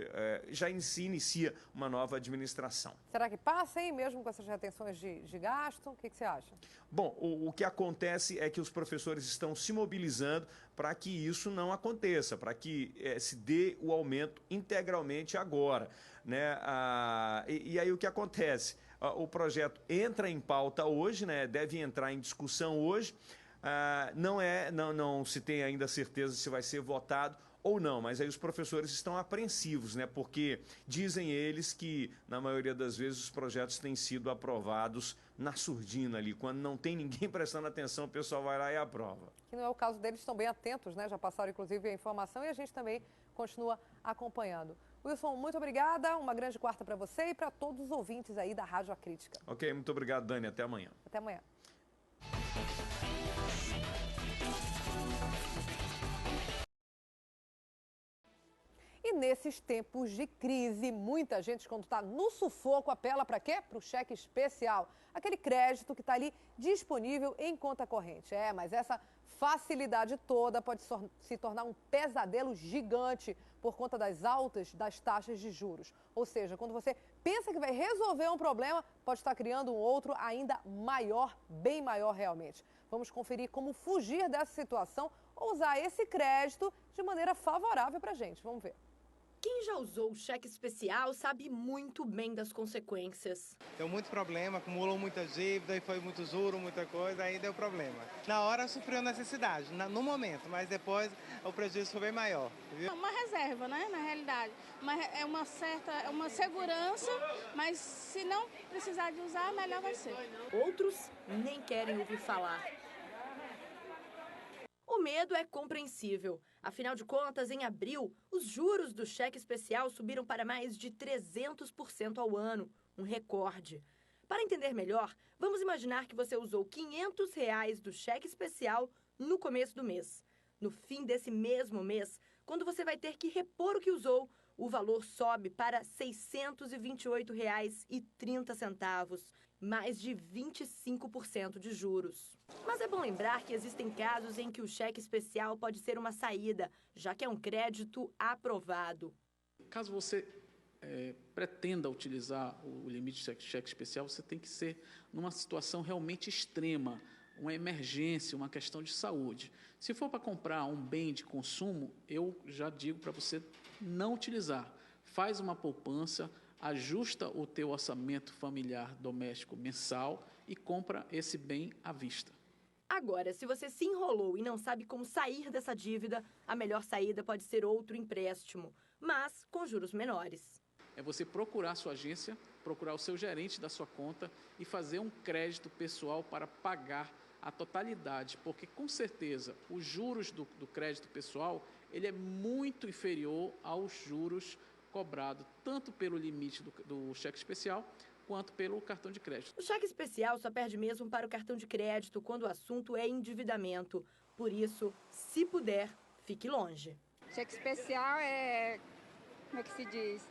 já se inicia uma nova administração. Será que passa, hein, mesmo com essas retenções de gasto? O que você acha? Bom, o que acontece é que os professores estão se mobilizando para que isso não aconteça, para que se dê o aumento integralmente agora, né? E aí o que acontece? O projeto entra em pauta hoje, né? Deve entrar em discussão hoje. Não se tem ainda certeza se vai ser votado ou não, mas aí os professores estão apreensivos, né? Porque dizem eles que, na maioria das vezes, os projetos têm sido aprovados na surdina ali. Quando não tem ninguém prestando atenção, o pessoal vai lá e aprova. Que não é o caso deles, estão bem atentos, né? Já passaram, inclusive, a informação e a gente também continua acompanhando. Wilson, muito obrigada, uma grande quarta para você e para todos os ouvintes aí da Rádio A Crítica. Ok, muito obrigado, Dani. Até amanhã. Até amanhã. E nesses tempos de crise, muita gente, quando está no sufoco, apela para quê? Para o cheque especial. Aquele crédito que está ali disponível em conta corrente. Mas essa facilidade toda pode se tornar um pesadelo gigante por conta das altas das taxas de juros. Ou seja, quando você pensa que vai resolver um problema, pode estar criando um outro ainda maior, bem maior realmente. Vamos conferir como fugir dessa situação ou usar esse crédito de maneira favorável para a gente. Vamos ver. Quem já usou o cheque especial sabe muito bem das consequências. Deu muito problema, acumulou muita dívida e foi muito juros, muita coisa, aí deu problema. Na hora sofreu necessidade, no momento, mas depois o prejuízo foi bem maior. Viu? Uma reserva, né, na realidade. É uma segurança, mas se não precisar de usar, melhor vai ser. Outros nem querem ouvir falar. O medo é compreensível. Afinal de contas, em abril, os juros do cheque especial subiram para mais de 300% ao ano, um recorde. Para entender melhor, vamos imaginar que você usou R$500 do cheque especial no começo do mês. No fim desse mesmo mês, quando você vai ter que repor o que usou, o valor sobe para R$ 628,30, mais de 25% de juros. Mas é bom lembrar que existem casos em que o cheque especial pode ser uma saída, já que é um crédito aprovado. Caso você pretenda utilizar o limite de cheque especial, você tem que ser numa situação realmente extrema, uma emergência, uma questão de saúde. Se for para comprar um bem de consumo, eu já digo para você não utilizar. Faz uma poupança, ajusta o teu orçamento familiar doméstico mensal e compra esse bem à vista. Agora, se você se enrolou e não sabe como sair dessa dívida, a melhor saída pode ser outro empréstimo, mas com juros menores. É você procurar a sua agência, procurar o seu gerente da sua conta e fazer um crédito pessoal para pagar a totalidade, porque com certeza os juros do crédito pessoal ele é muito inferior aos juros cobrados tanto pelo limite do cheque especial quanto pelo cartão de crédito. O cheque especial só perde mesmo para o cartão de crédito quando o assunto é endividamento. Por isso, se puder, fique longe. Cheque especial como é que se diz?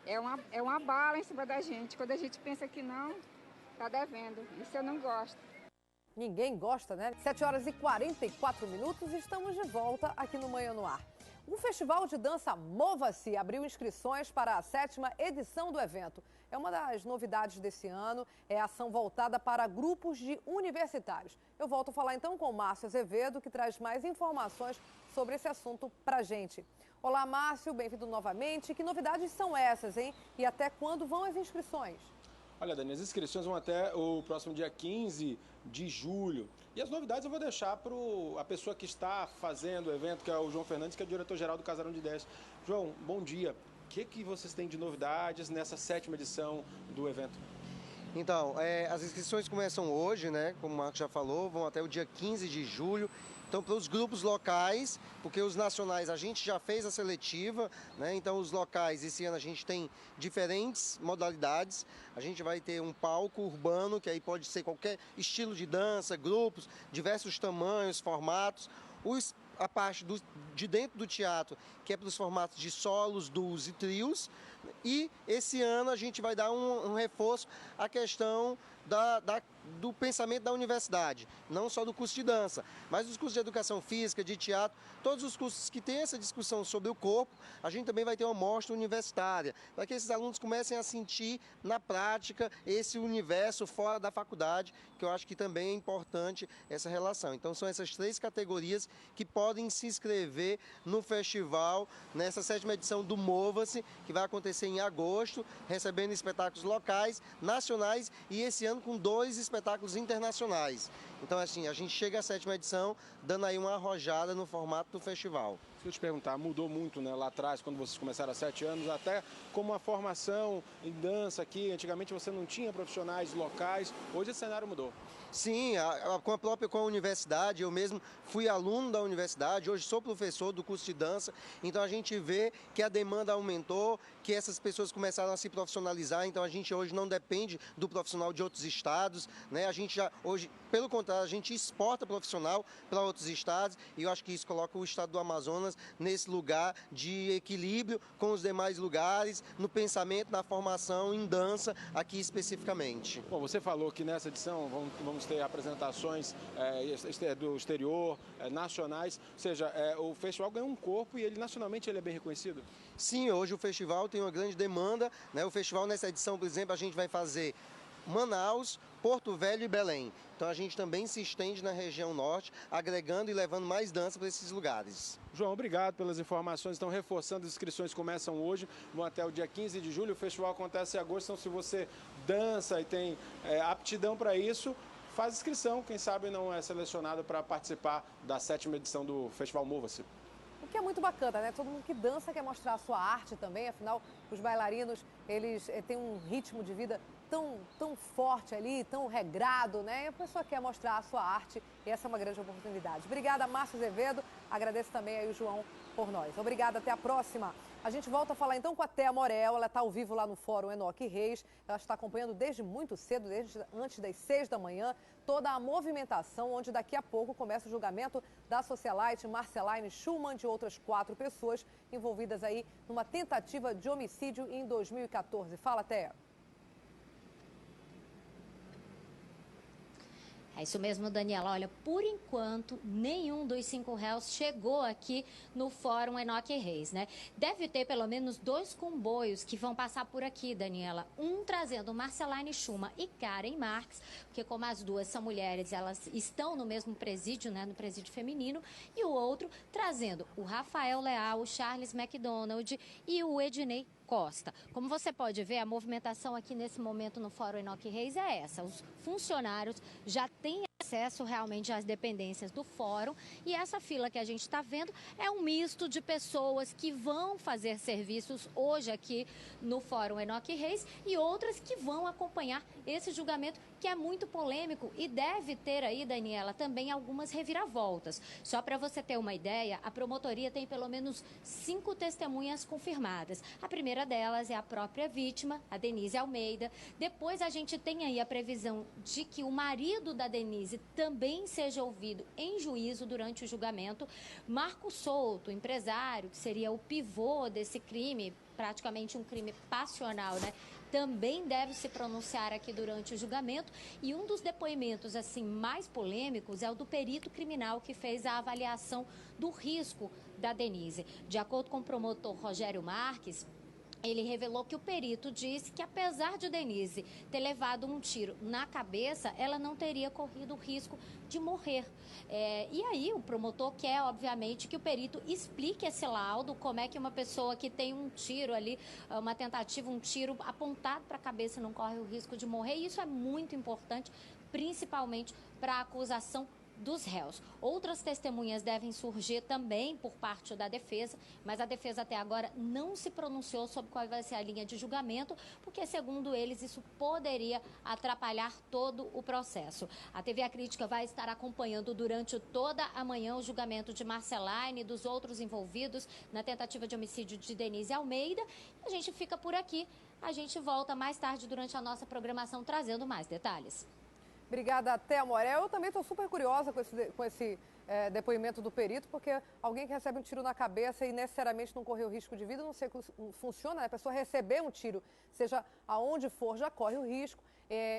É uma bala em cima da gente. Quando a gente pensa que não, está devendo. Isso eu não gosto. Ninguém gosta, né? 7h44, estamos de volta aqui no Manhã no Ar. O Festival de Dança Mova-se abriu inscrições para a 7ª edição do evento. É uma das novidades desse ano, é a ação voltada para grupos de universitários. Eu volto a falar então com o Márcio Azevedo, que traz mais informações sobre esse assunto para a gente. Olá, Márcio, bem-vindo novamente. Que novidades são essas, hein? E até quando vão as inscrições? Olha, Dani, as inscrições vão até o próximo dia 15 de julho. E as novidades eu vou deixar para a pessoa que está fazendo o evento, que é o João Fernandes, que é o diretor-geral do Casarão de Ideias. João, bom dia. O que vocês têm de novidades nessa 7ª edição do evento? Então, as inscrições começam hoje, né? Como o Marcos já falou, vão até o dia 15 de julho. Então, para os grupos locais, porque os nacionais a gente já fez a seletiva, né? Então, os locais, esse ano a gente tem diferentes modalidades. A gente vai ter um palco urbano, que aí pode ser qualquer estilo de dança, grupos, diversos tamanhos, formatos. A parte de dentro do teatro, que é para os formatos de solos, duos e trios. E esse ano a gente vai dar um reforço à questão do pensamento da universidade, não só do curso de dança, mas dos cursos de educação física, de teatro, todos os cursos que têm essa discussão sobre o corpo, a gente também vai ter uma mostra universitária, para que esses alunos comecem a sentir na prática esse universo fora da faculdade, que eu acho que também é importante essa relação. Então são essas 3 categorias que podem se inscrever no festival, nessa 7ª edição do Mova-se, que vai acontecer em agosto, recebendo espetáculos locais, nacionais e esse ano com 2 espetáculos internacionais. Então, assim, a gente chega à 7ª edição dando aí uma arrojada no formato do festival. Se eu te perguntar, mudou muito, né? Lá atrás, quando vocês começaram há 7 anos, até como a formação em dança aqui, antigamente você não tinha profissionais locais, hoje esse cenário mudou. Sim, com a universidade, eu mesmo fui aluno da universidade, hoje sou professor do curso de dança, então a gente vê que a demanda aumentou, que essas pessoas começaram a se profissionalizar, então a gente hoje não depende do profissional de outros estados, né? A gente já hoje, pelo contrário, a gente exporta profissional para outros estados e eu acho que isso coloca o estado do Amazonas nesse lugar de equilíbrio com os demais lugares, no pensamento, na formação, em dança, aqui especificamente. Bom, você falou que nessa edição vamos ter apresentações do exterior, nacionais, ou seja, o festival ganhou um corpo e ele nacionalmente ele é bem reconhecido? Sim, hoje o festival tem uma grande demanda, né? O festival nessa edição, por exemplo, a gente vai fazer Manaus, Porto Velho e Belém. Então a gente também se estende na região norte, agregando e levando mais dança para esses lugares. João, obrigado pelas informações. Estão reforçando, as inscrições começam hoje, vão até o dia 15 de julho. O festival acontece em agosto, então se você dança e tem aptidão para isso, faz inscrição. Quem sabe não é selecionado para participar da 7ª edição do Festival Mova-se. O que é muito bacana, né? Todo mundo que dança quer mostrar a sua arte também, afinal, os bailarinos, eles têm um ritmo de vida tão forte ali, tão regrado, né? E a pessoa quer mostrar a sua arte e essa é uma grande oportunidade. Obrigada, Márcio Azevedo. Agradeço também aí o João por nós. Obrigada, até a próxima. A gente volta a falar então com a Thea Morel, ela está ao vivo lá no Fórum Enoque Reis. Ela está acompanhando desde muito cedo, desde antes das 6 da manhã, toda a movimentação, onde daqui a pouco começa o julgamento da socialite Marceline Schumann, de outras 4 pessoas envolvidas aí numa tentativa de homicídio em 2014. Fala, Thea. É isso mesmo, Daniela. Olha, por enquanto, nenhum dos 5 réus chegou aqui no Fórum Enoque Reis, né? Deve ter pelo menos 2 comboios que vão passar por aqui, Daniela. Um trazendo Marceline Schumann e Karen Marques, porque como as duas são mulheres, elas estão no mesmo presídio, né? No presídio feminino. E o outro trazendo o Rafael Leal, o Charles McDonald e o Ednei Costa. Como você pode ver, a movimentação aqui nesse momento no Fórum Enoque Reis é essa. Os funcionários já têm acesso realmente às dependências do fórum e essa fila que a gente está vendo é um misto de pessoas que vão fazer serviços hoje aqui no Fórum Enoque Reis e outras que vão acompanhar esse julgamento que é muito polêmico e deve ter aí, Daniela, também algumas reviravoltas. Só para você ter uma ideia, a promotoria tem pelo menos 5 testemunhas confirmadas. A primeira delas é a própria vítima, a Denise Almeida. Depois a gente tem aí a previsão de que o marido da Denise também seja ouvido em juízo durante o julgamento. Marco Souto, empresário, que seria o pivô desse crime, praticamente um crime passional, né? Também deve se pronunciar aqui durante o julgamento. E um dos depoimentos assim mais polêmicos é o do perito criminal que fez a avaliação do risco da Denise. De acordo com o promotor Rogério Marques, ele revelou que o perito disse que, apesar de Denise ter levado um tiro na cabeça, ela não teria corrido o risco de morrer. E aí o promotor quer, obviamente, que o perito explique esse laudo, como é que uma pessoa que tem um tiro ali, uma tentativa, um tiro apontado para a cabeça não corre o risco de morrer. E isso é muito importante, principalmente para a acusação dos réus. Outras testemunhas devem surgir também por parte da defesa, mas a defesa até agora não se pronunciou sobre qual vai ser a linha de julgamento, porque, segundo eles, isso poderia atrapalhar todo o processo. A TV A Crítica vai estar acompanhando durante toda a manhã o julgamento de Marceline e dos outros envolvidos na tentativa de homicídio de Denise Almeida. A gente fica por aqui. A gente volta mais tarde durante a nossa programação trazendo mais detalhes. Obrigada, Thea Morel. Eu também estou super curiosa com esse depoimento do perito, porque alguém que recebe um tiro na cabeça e necessariamente não correu risco de vida, não sei como funciona, né? A pessoa receber um tiro, seja aonde for, já corre o risco.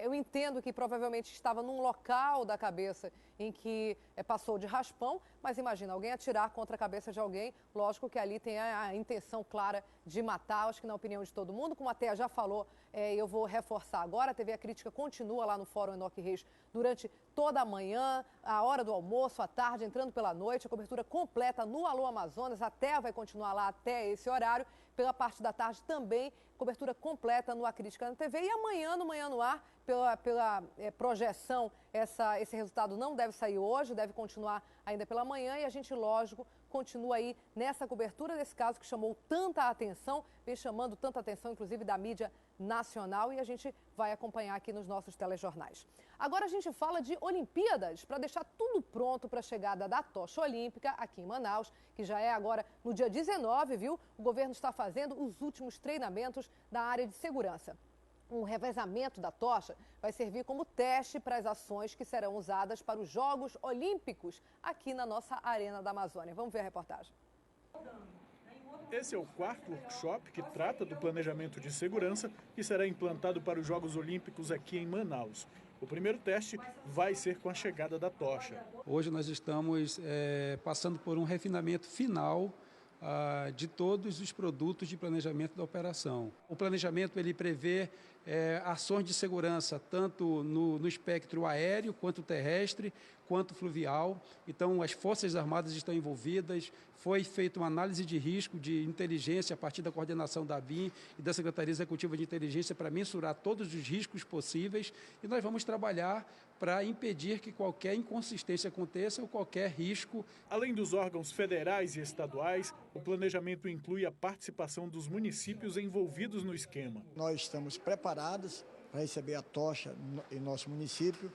Eu entendo que provavelmente estava num local da cabeça em que passou de raspão, mas imagina, alguém atirar contra a cabeça de alguém, lógico que ali tem a intenção clara de matar, acho que na opinião de todo mundo, como a Thea já falou, eu vou reforçar agora, a TV A Crítica continua lá no Fórum Enoque Reis durante toda a manhã, a hora do almoço, à tarde, entrando pela noite, a cobertura completa no Alô Amazonas, a Thea vai continuar lá até esse horário, pela parte da tarde também, cobertura completa no A Crítica na TV. E amanhã, no Manhã no Ar, pela projeção, esse resultado não deve sair hoje, deve continuar ainda pela manhã. E a gente, lógico, continua aí nessa cobertura desse caso que chamou tanta atenção, vem chamando tanta atenção, inclusive, da mídia nacional. E a gente vai acompanhar aqui nos nossos telejornais. Agora a gente fala de Olimpíadas, para deixar tudo pronto para a chegada da tocha olímpica aqui em Manaus, que já é agora no dia 19, viu? O governo está fazendo os últimos treinamentos da área de segurança. Um revezamento da tocha vai servir como teste para as ações que serão usadas para os Jogos Olímpicos aqui na nossa Arena da Amazônia. Vamos ver a reportagem. Esse é o 4º workshop que trata do planejamento de segurança que será implantado para os Jogos Olímpicos aqui em Manaus. O primeiro teste vai ser com a chegada da tocha. Hoje nós estamos passando por um refinamento final de todos os produtos de planejamento da operação. O planejamento ele prevê ações de segurança, tanto no espectro aéreo, quanto terrestre, quanto fluvial. Então, as Forças Armadas estão envolvidas, foi feita uma análise de risco de inteligência a partir da coordenação da ABIN e da Secretaria Executiva de Inteligência para mensurar todos os riscos possíveis, e nós vamos trabalhar para impedir que qualquer inconsistência aconteça ou qualquer risco. Além dos órgãos federais e estaduais, o planejamento inclui a participação dos municípios envolvidos no esquema. Nós estamos preparados para receber a tocha em nosso município,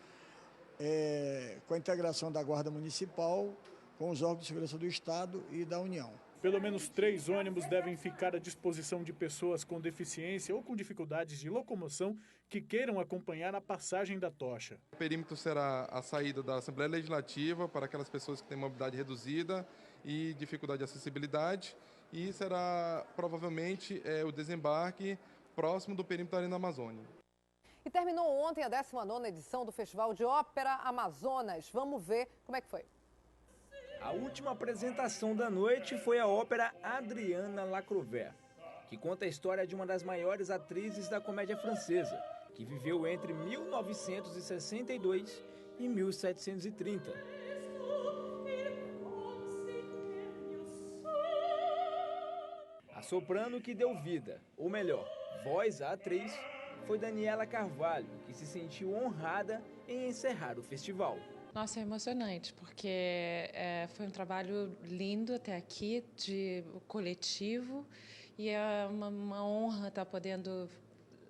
com a integração da Guarda Municipal, com os órgãos de segurança do Estado e da União. Pelo menos 3 ônibus devem ficar à disposição de pessoas com deficiência ou com dificuldades de locomoção que queiram acompanhar a passagem da tocha. O perímetro será a saída da Assembleia Legislativa para aquelas pessoas que têm mobilidade reduzida e dificuldade de acessibilidade, e será provavelmente o desembarque próximo do perímetro da Arena Amazônia. E terminou ontem a 19ª edição do Festival de Ópera Amazonas. Vamos ver como é que foi. A última apresentação da noite foi a ópera Adriana Lacrover, que conta a história de uma das maiores atrizes da comédia francesa, que viveu entre 1962 e 1730. A soprano que deu vida, ou melhor, voz à atriz, foi Daniela Carvalho, que se sentiu honrada em encerrar o festival. Nossa, é emocionante, porque foi um trabalho lindo até aqui, de coletivo, e é uma honra estar podendo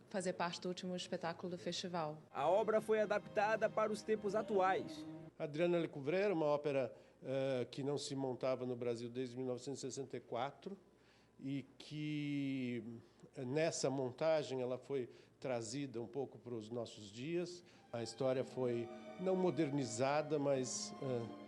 fazer parte do último espetáculo do festival. A obra foi adaptada para os tempos atuais. Adriana Lecouvreur era uma ópera que não se montava no Brasil desde 1964 e que nessa montagem ela foi trazida um pouco para os nossos dias. A história foi não modernizada, mas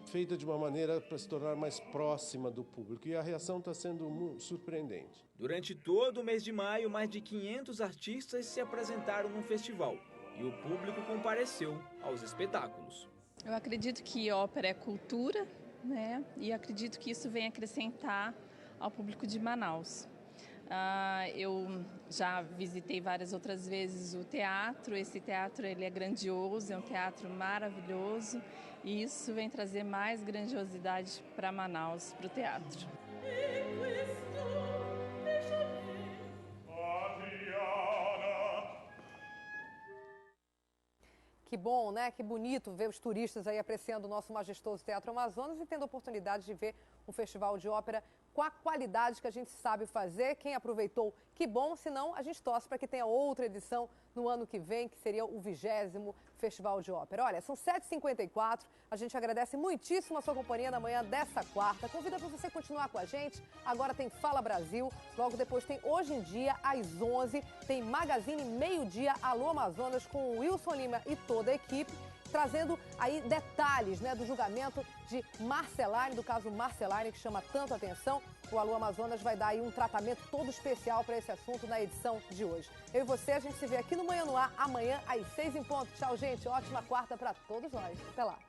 feita de uma maneira para se tornar mais próxima do público. E a reação está sendo surpreendente. Durante todo o mês de maio, mais de 500 artistas se apresentaram no festival. E o público compareceu aos espetáculos. Eu acredito que ópera é cultura, né? E acredito que isso vem acrescentar ao público de Manaus. Eu já visitei várias outras vezes o teatro. Esse teatro ele é grandioso, é um teatro maravilhoso, e isso vem trazer mais grandiosidade para Manaus, para o teatro. Que bom, né? Que bonito ver os turistas aí apreciando o nosso majestoso Teatro Amazonas e tendo a oportunidade de ver um festival de ópera com a qualidade que a gente sabe fazer. Quem aproveitou, que bom, senão a gente torce para que tenha outra edição no ano que vem, que seria o 20º Festival de Ópera. Olha, são 7h54, a gente agradece muitíssimo a sua companhia na manhã dessa quarta. Convida para você continuar com a gente, agora tem Fala Brasil, logo depois tem Hoje em Dia, às 11, tem Magazine Meio-Dia, Alô Amazonas, com o Wilson Lima e toda a equipe, trazendo aí detalhes, né, do julgamento de Marceline, do caso Marceline, que chama tanto a atenção. O Alô Amazonas vai dar aí um tratamento todo especial para esse assunto na edição de hoje. Eu e você, a gente se vê aqui no Manhã no Ar, amanhã às 6 em ponto. Tchau, gente. Ótima quarta para todos nós. Até lá.